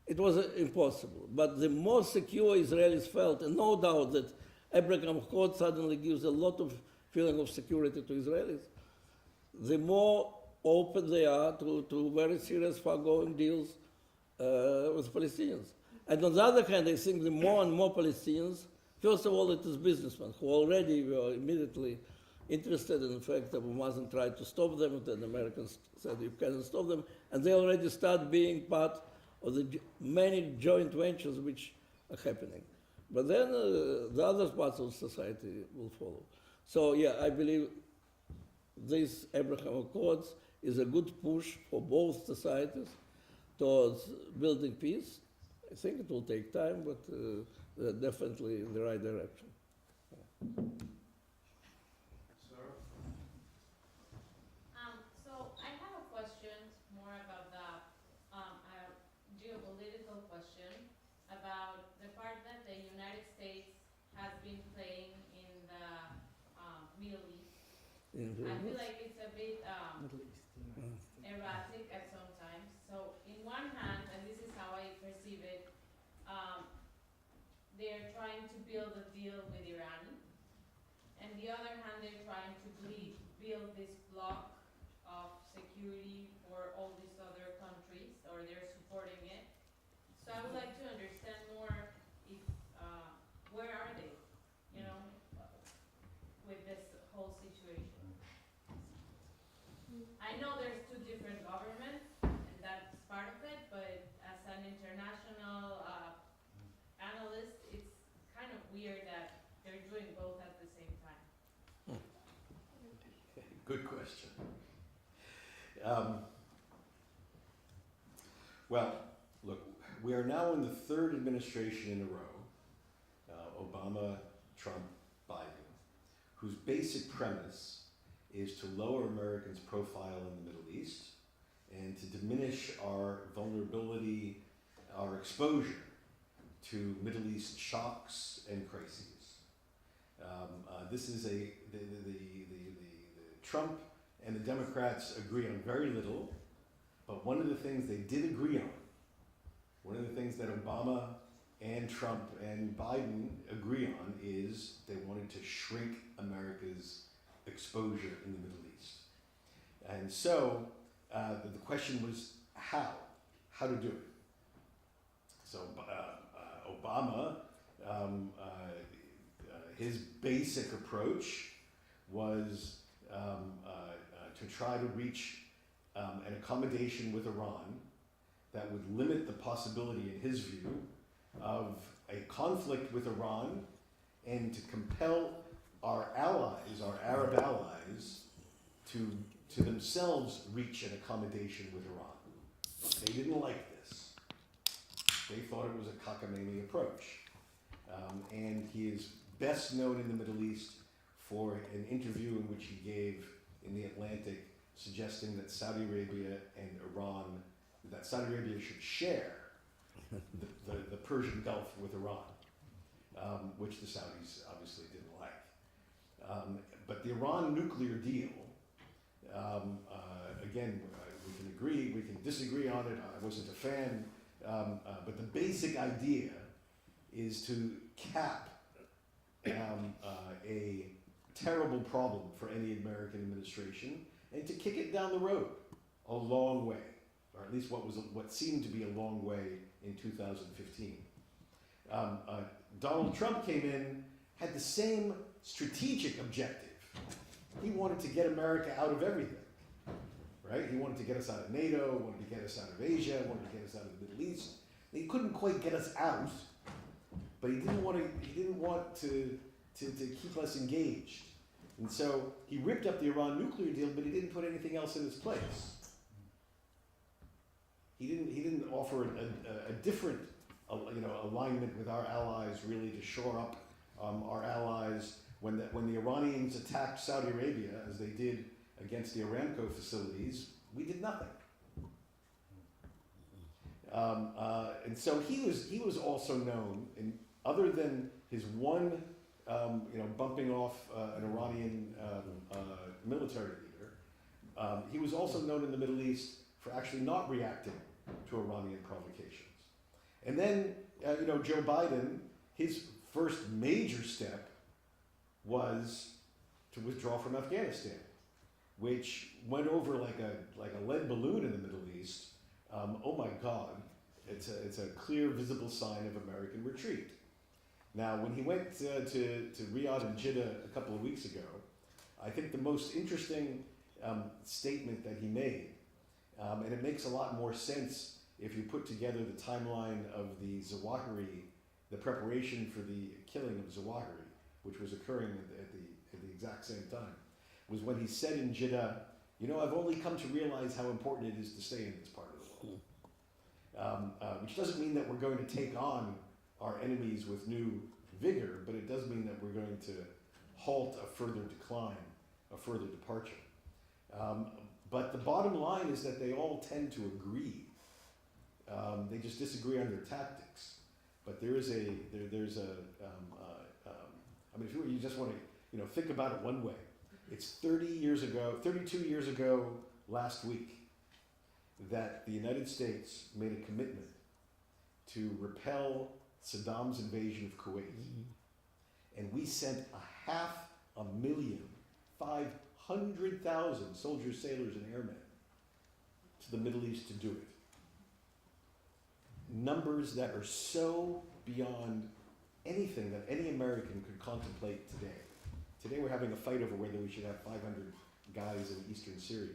It was impossible. But the more secure Israelis felt, and no doubt that Abraham Accord suddenly gives a lot of feeling of security to Israelis, the more open they are to very serious far-going deals with Palestinians. And on the other hand, I think the more and more Palestinians, first of all, it is businessmen who already were immediately interested. In fact, Abu Mazen tried to stop them, and the Americans said you cannot stop them, and they already start being part of the many joint ventures which are happening. But then the other parts of society will follow. So yeah, I believe this Abraham Accords is a good push for both societies towards building peace. I think it will take time, but definitely in the right direction.
So I have a question more about the geopolitical question about the part that the United States has been playing in the Middle East. I feel like it's a bit erratic at some times. So in one hand, and this is how I perceive it, they're trying to build a deal with Iran. And the other hand, they're trying to build this block of security for all these other countries, or they're supporting it. So I would like to understand more if, where are they, you know, with this whole situation? I know there's two different governments, and that's part of it, but as an international analyst, it's kind of weird that they're doing both at the same time.
Good question. Well, look, we are now in the third administration in a row, Obama, Trump, Biden, whose basic premise is to lower Americans' profile in the Middle East and to diminish our vulnerability, our exposure to Middle East shocks and crises. This is the Trump and the Democrats agree on very little, but one of the things they did agree on, one of the things that Obama and Trump and Biden agree on is they wanted to shrink America's exposure in the Middle East. And so the question was how to do it. So Obama, his basic approach was to try to reach an accommodation with Iran that would limit the possibility, in his view, of a conflict with Iran and to compel our allies, our Arab allies, to themselves reach an accommodation with Iran. They didn't like this. They thought it was a cockamamie approach. And he is best known in the Middle East for an interview in which he gave in the Atlantic suggesting that Saudi Arabia and Iran, that Saudi Arabia should share the Persian Gulf with Iran, which the Saudis obviously didn't like. But the Iran nuclear deal, again, we can agree, we can disagree on it, I wasn't a fan, but the basic idea is to cap a terrible problem for any American administration and to kick it down the road a long way, or at least what seemed to be a long way in 2015. Donald Trump came in, had the same strategic objective. He wanted to get America out of everything, right? He wanted to get us out of NATO, wanted to get us out of Asia, wanted to get us out of the Middle East. He couldn't quite get us out, but he didn't want to keep us engaged. And so he ripped up the Iran nuclear deal, but he didn't put anything else in its place. He didn't offer a different alignment with our allies, really, to shore up our allies. When the Iranians attacked Saudi Arabia, as they did against the Aramco facilities, we did nothing. And so he was also known, other than his one, bumping off an Iranian military leader, he was also known in the Middle East for actually not reacting to Iranian provocations. And then, Joe Biden, his first major step was to withdraw from Afghanistan, which went over like a lead balloon in the Middle East. Oh my God, it's a clear, visible sign of American retreat. Now, when he went to Riyadh and Jeddah a couple of weeks ago, I think the most interesting statement that he made, and it makes a lot more sense if you put together the timeline of the Zawahiri, the preparation for the killing of Zawahiri, which was occurring at the exact same time, was when he said in Jeddah, I've only come to realize how important it is to stay in this part of the world. Which doesn't mean that we're going to take on our enemies with new vigor, but it does mean that we're going to halt a further decline, a further departure. But the bottom line is that they all tend to agree. They just disagree on their tactics. But there's a if you just want to think about it one way, it's 32 years ago last week that the United States made a commitment to repel Saddam's invasion of Kuwait. And we sent 500,000, 500,000 soldiers, sailors, and airmen to the Middle East to do it. Numbers that are so beyond anything that any American could contemplate today. Today we're having a fight over whether we should have 500 guys in eastern Syria.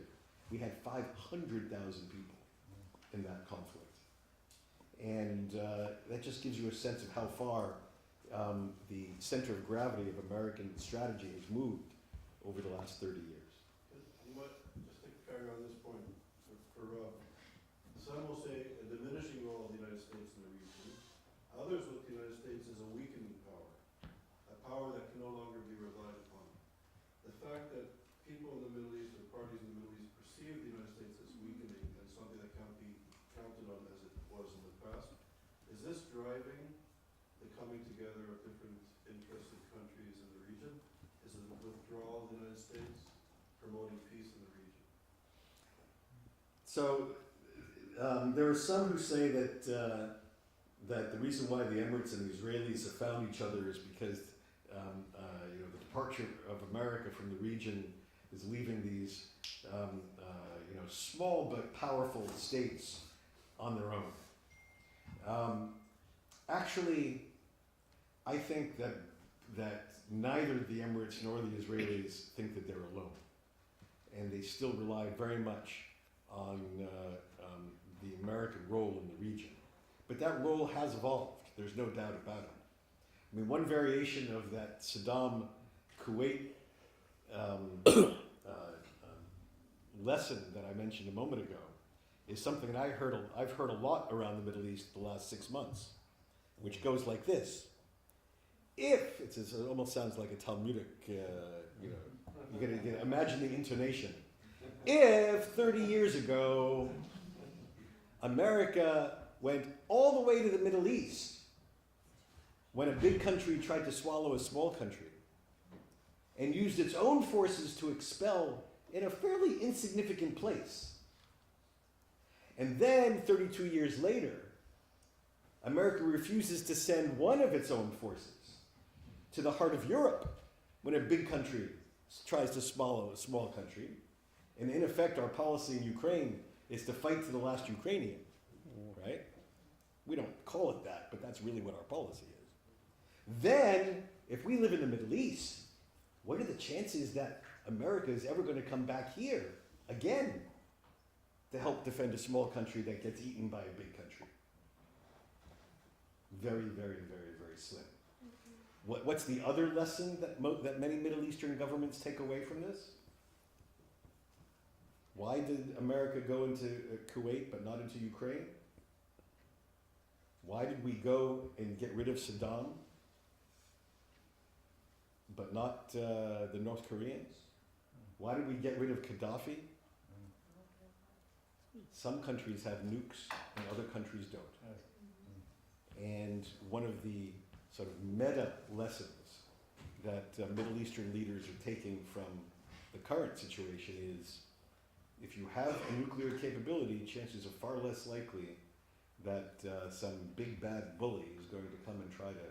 We had 500,000 people in that conflict. And that just gives you a sense of how far the center of gravity of American strategy has moved over the last 30 years.
Just to carry on this point, for Rob, some will say a diminishing role of the United States in the region. Others look at the United States as a weakening power, a power that can no longer be relied upon. The fact that people in the Middle East or parties in the Middle East perceive the United States as weakening and something that can't be counted on as it was in the past, is this driving the coming together of different interested countries in the region? Is it a withdrawal of the United States promoting peace in the region?
So there are some who say that the reason why the Emirates and the Israelis have found each other is because the departure of America from the region is leaving these small but powerful states on their own. Actually, I think that neither the Emirates nor the Israelis think that they're alone, and they still rely very much on the American role in the region. But that role has evolved. There's no doubt about it. I mean, one variation of that Saddam Kuwait lesson that I mentioned a moment ago is something that I've heard a lot around the Middle East the last 6 months, which goes like this. If, it almost sounds like a Talmudic, you gotta imagine the intonation. If 30 years ago, America went all the way to the Middle East when a big country tried to swallow a small country and used its own forces to expel in a fairly insignificant place. And then 32 years later, America refuses to send one of its own forces to the heart of Europe when a big country tries to swallow a small country. And in effect, our policy in Ukraine is to fight to the last Ukrainian, right? We don't call it that, but that's really what our policy is. Then, if we live in the Middle East, what are the chances that America is ever going to come back here again to help defend a small country that gets eaten by a big country? Very, very, very, very slim. What's the other lesson that many Middle Eastern governments take away from this? Why did America go into Kuwait but not into Ukraine? Why did we go and get rid of Saddam but not the North Koreans? Why did we get rid of Gaddafi? Some countries have nukes and other countries don't. And one of the sort of meta lessons that Middle Eastern leaders are taking from the current situation is, if you have a nuclear capability, chances are far less likely that some big bad bully is going to come and try to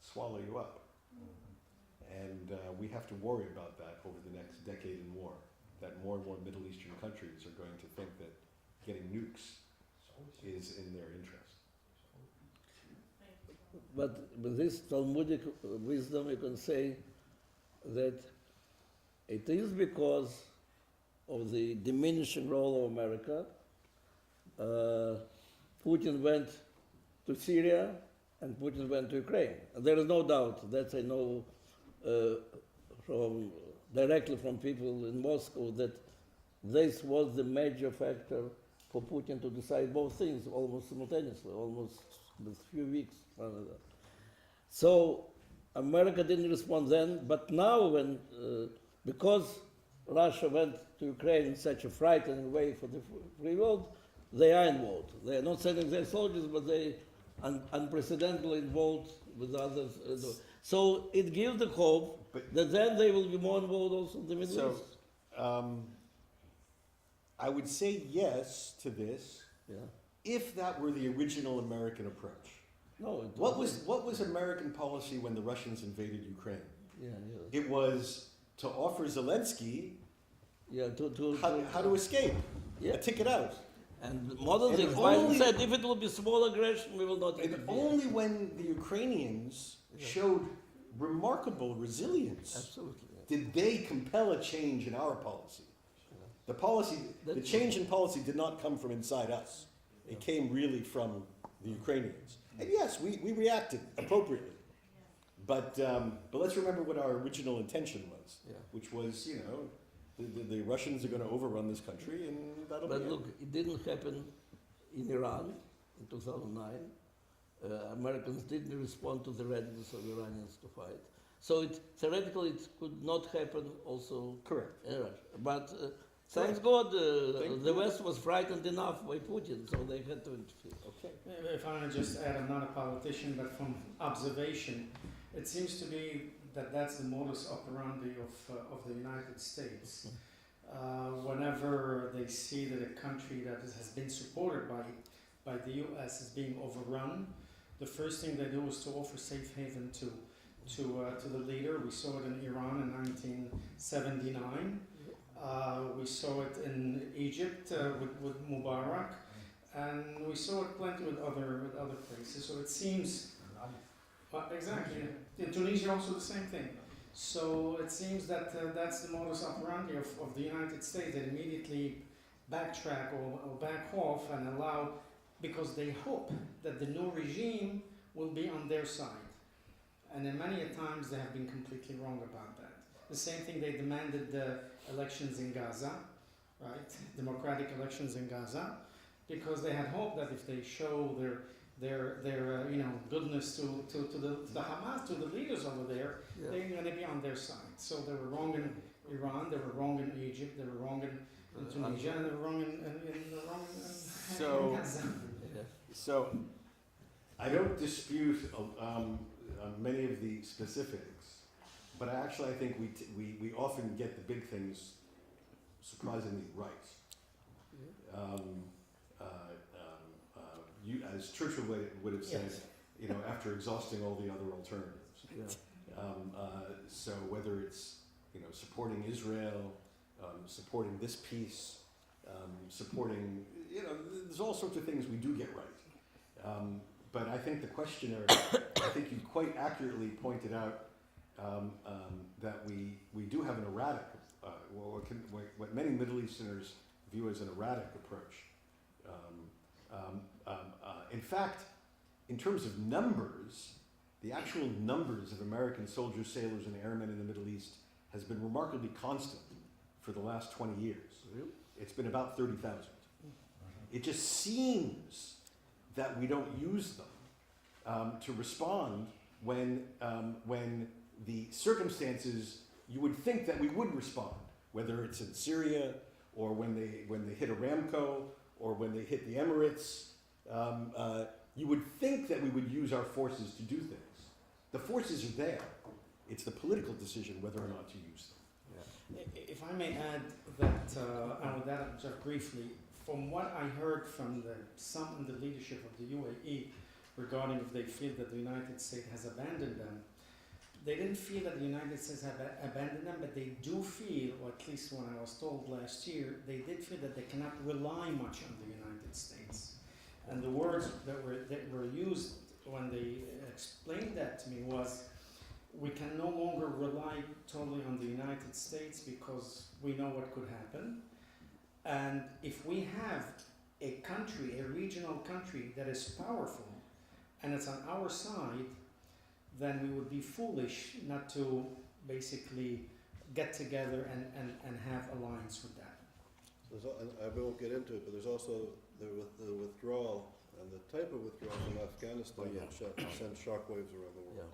swallow you up. And we have to worry about that over the next decade and more, that more and more Middle Eastern countries are going to think that getting nukes is in their interest.
But with this Talmudic wisdom, you can say that it is because of the diminishing role of America. Putin went to Syria and Putin went to Ukraine. And there is no doubt, that I know directly from people in Moscow, that this was the major factor for Putin to decide both things almost simultaneously, almost with a few weeks. So America didn't respond then, but now when, because Russia went to Ukraine in such a frightening way for the free world, they are involved. They are not sending their soldiers, but they are unprecedentedly involved with others. So it gives the hope that then they will be more involved also in the Middle East.
I would say yes to this, if that were the original American approach.
No,
what was American policy when the Russians invaded Ukraine?
Yeah.
It was to offer Zelensky how to escape, a ticket out.
And modern things, Biden said, if it will be small aggression, we will not interfere.
Only when the Ukrainians showed remarkable resilience did they compel a change in our policy. The change in policy did not come from inside us. It came really from the Ukrainians. And yes, we reacted appropriately. But let's remember what our original intention was, which was, the Russians are going to overrun this country, and that'll be it.
But look, it didn't happen in Iran in 2009. Americans didn't respond to the readiness of Iranians to fight. So theoretically, it could not happen also in Russia. But thanks God, the West was frightened enough by Putin, so they had to interfere.
Okay.
If I want to just add, I'm not a politician, but from observation, it seems to be that that's the modus operandi of the United States. Whenever they see that a country that has been supported by the U.S. is being overrun, the first thing they do is to offer safe haven to the leader. We saw it in Iran in 1979. We saw it in Egypt with Mubarak, and we saw it plenty with other places. So it seems, exactly. In Tunisia also the same thing. So it seems that that's the modus operandi of the United States. They immediately backtrack or back off and allow, because they hope that the new regime will be on their side. And then many a times they have been completely wrong about that. The same thing, they demanded the elections in Gaza, right? Democratic elections in Gaza, because they had hoped that if they show their goodness to the Hamas, to the leaders over there, they're going to be on their side. So they were wrong in Iran, they were wrong in Egypt, they were wrong in Tunisia, and they were wrong in Gaza.
So I don't dispute many of the specifics, but I think we often get the big things surprisingly right. As Churchill would have said, after exhausting all the other alternatives. So whether it's supporting Israel, supporting this peace, supporting there's all sorts of things we do get right. But I think the questioner, I think you quite accurately pointed out that we do have an erratic, what many Middle Easterners view as an erratic approach. In fact, in terms of numbers, the actual numbers of American soldiers, sailors, and airmen in the Middle East has been remarkably constant for the last 20 years. It's been about 30,000. It just seems that we don't use them to respond when the circumstances, you would think that we would respond, whether it's in Syria or when they hit Aramco or when they hit the Emirates. You would think that we would use our forces to do things. The forces are there. It's the political decision whether or not to use them.
If I may add that, and with that just briefly, from what I heard from some in the leadership of the UAE regarding if they feel that the United States has abandoned them, they didn't feel that the United States have abandoned them, but they do feel, or at least when I was told last year, they did feel that they cannot rely much on the United States. And the words that were used when they explained that to me was, we can no longer rely totally on the United States because we know what could happen. And if we have a country, a regional country that is powerful and it's on our side, then we would be foolish not to basically get together and have alliance with that.
And I won't get into it, but there's also the withdrawal and the type of withdrawal from Afghanistan that sends shockwaves around the world.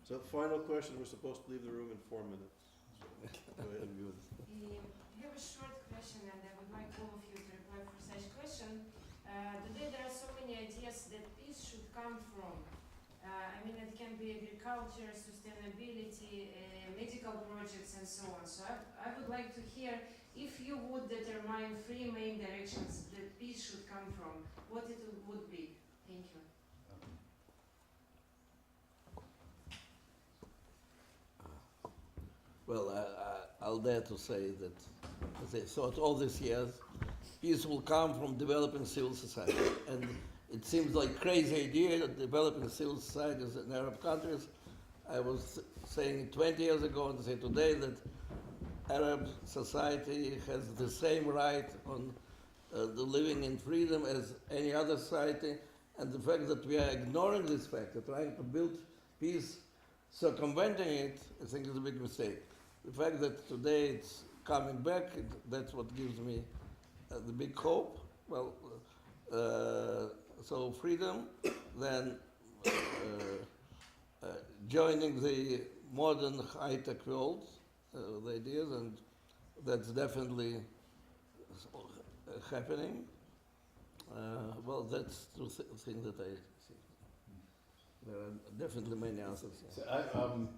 So final question, we're supposed to leave the room in 4 minutes. So go ahead.
I have a short question and I would like all of you to reply for such question. Today there are so many ideas that peace should come from. I mean, it can be agriculture, sustainability, medical projects and so on. So I would like to hear if you would determine 3 main directions that peace should come from, what it would be. Thank you.
Well, I'll dare to say that, as I thought all these years, peace will come from developing civil society. And it seems like a crazy idea that developing civil societies in Arab countries. I was saying 20 years ago and say today that Arab society has the same right on the living in freedom as any other society. And the fact that we are ignoring this fact, trying to build peace, circumventing it, I think is a big mistake. The fact that today it's coming back, that's what gives me the big hope. Well, so freedom, then joining the modern high-tech world, the ideas, and that's definitely happening. Well, that's the thing that I see. There are definitely many answers.
So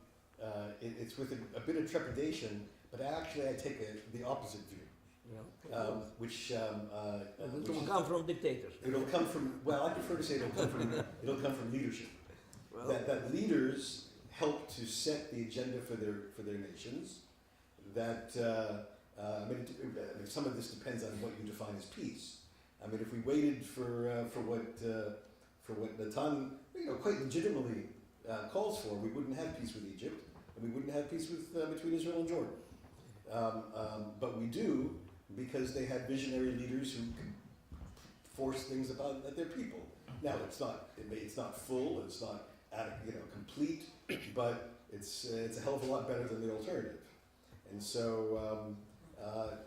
it's with a bit of trepidation, but actually I take the opposite view. Which
it will come from dictators.
It'll come from, well, I prefer to say it'll come from leadership.
Well,
that leaders help to set the agenda for their nations. That I mean, some of this depends on what you define as peace. I mean, if we waited for what Natan, quite legitimately calls for, we wouldn't have peace with Egypt, and we wouldn't have peace between Israel and Jordan. But we do, because they had visionary leaders who could force things at their people. Now it's not full, it's not complete, but it's a hell of a lot better than the alternative. And so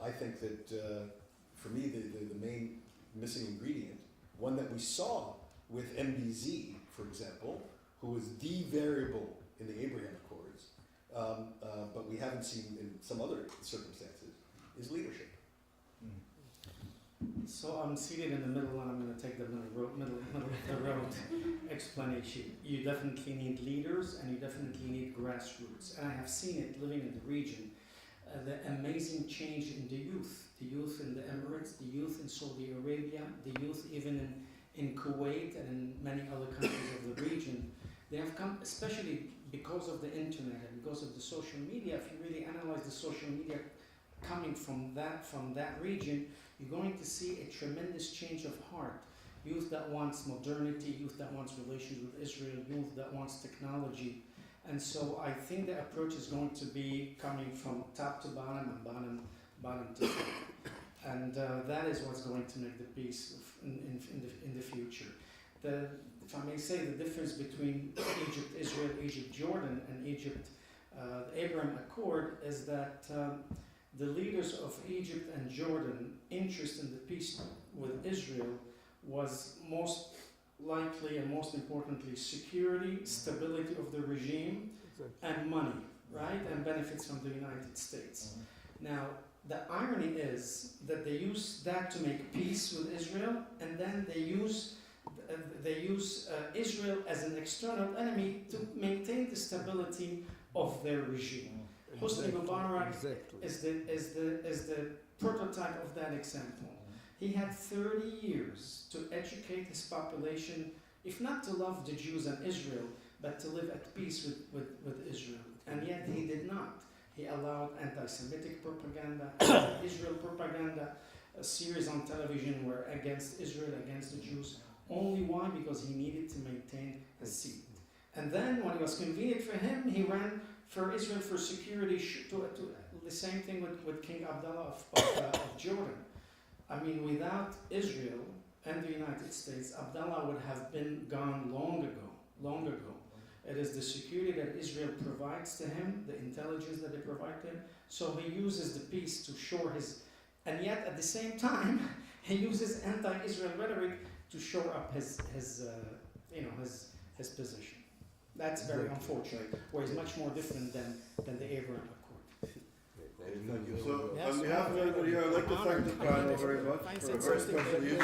I think that for me the main missing ingredient, one that we saw with MBZ, for example, who was the variable in the Abraham Accords, but we haven't seen in some other circumstances, is leadership.
So I'm seated in the middle, and I'm going to take the middle of the road explanation. You definitely need leaders, and you definitely need grassroots. And I have seen it living in the region. The amazing change in the youth in the Emirates, the youth in Saudi Arabia, the youth even in Kuwait and in many other countries of the region. They have come, especially because of the internet and because of the social media. If you really analyze the social media coming from that region, you're going to see a tremendous change of heart. Youth that wants modernity, youth that wants relations with Israel, youth that wants technology. And so I think the approach is going to be coming from top to bottom and bottom to top. And that is what's going to make the peace in the future. if I may say, the difference between Egypt, Israel, Egypt, Jordan, and Egypt, the Abraham Accord, is that the leaders of Egypt and Jordan interest in the peace with Israel was most likely and most importantly security, stability of the regime, and money, right? And benefits from the United States. Now, the irony is that they use that to make peace with Israel, and then they use Israel as an external enemy to maintain the stability of their regime. Hosni Mubarak is the prototype of that example. He had 30 years to educate his population, if not to love the Jews and Israel, but to live at peace with Israel. And yet he did not. He allowed anti-Semitic propaganda, Israel propaganda, a series on television were against Israel, against the Jews. Only why? Because he needed to maintain his seat. And then when it was convenient for him, he ran for Israel for security, the same thing with King Abdullah of Jordan. I mean, without Israel and the United States, Abdullah would have been gone long ago. It is the security that Israel provides to him, the intelligence that they provide to him. So he uses the peace to shore his, and yet at the same time, he uses anti-Israel rhetoric to shore up his position. That's very unfortunate, where it's much more different than the Abraham Accord.
Thank you. So, on behalf of everybody here, I'd like to thank the panel very much for a very special evening.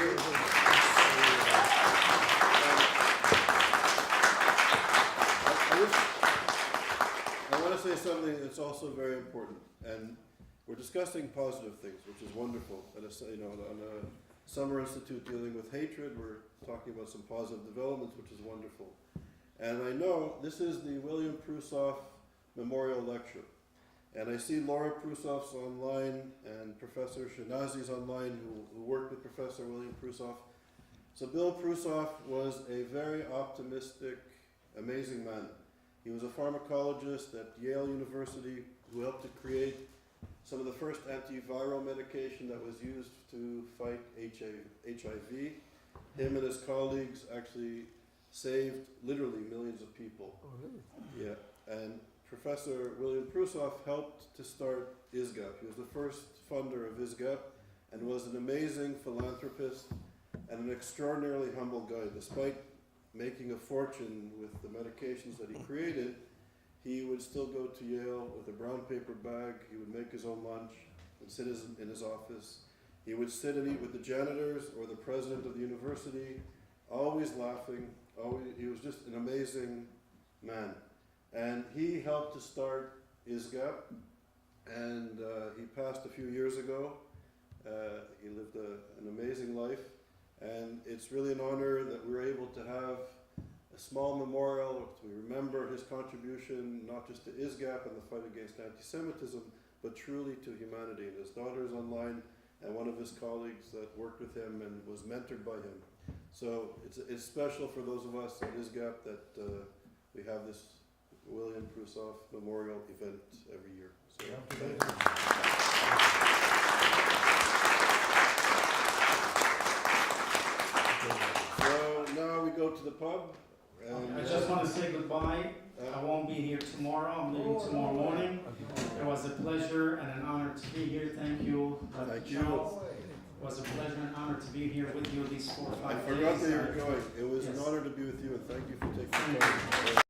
I want to say something that's also very important, and we're discussing positive things, which is wonderful. And on a summer institute dealing with hatred, we're talking about some positive developments, which is wonderful. And I know this is the William Prusoff Memorial Lecture. And I see Laura Prusoff's online and Professor Shinazi's online, who worked with Professor William Prusoff. So Bill Prusoff was a very optimistic, amazing man. He was a pharmacologist at Yale University who helped to create some of the first antiviral medication that was used to fight HIV. Him and his colleagues actually saved literally millions of people.
Oh, really?
Yeah, and Professor William Prusoff helped to start ISGAP. He was the first funder of ISGAP and was an amazing philanthropist and an extraordinarily humble guy. Despite making a fortune with the medications that he created, he would still go to Yale with a brown paper bag. He would make his own lunch and sit in his office. He would sit and eat with the janitors or the president of the university, always laughing. He was just an amazing man. And he helped to start ISGAP, and he passed a few years ago. He lived an amazing life, and it's really an honor that we're able to have a small memorial to remember his contribution, not just to ISGAP and the fight against anti-Semitism, but truly to humanity. And his daughter is online, and one of his colleagues that worked with him and was mentored by him. So it's special for those of us at ISGAP that we have this William Prusoff Memorial event every year. So, thank you. So now we go to the pub. And
I just want to say goodbye. I won't be here tomorrow. I'm leaving tomorrow morning. It was a pleasure and an honor to be here. Thank you, Dr. Charles. It was a pleasure and honor to be here with you these 4 or 5 days.
I forgot that you were going. It was an honor to be with you, and thank you for taking the time.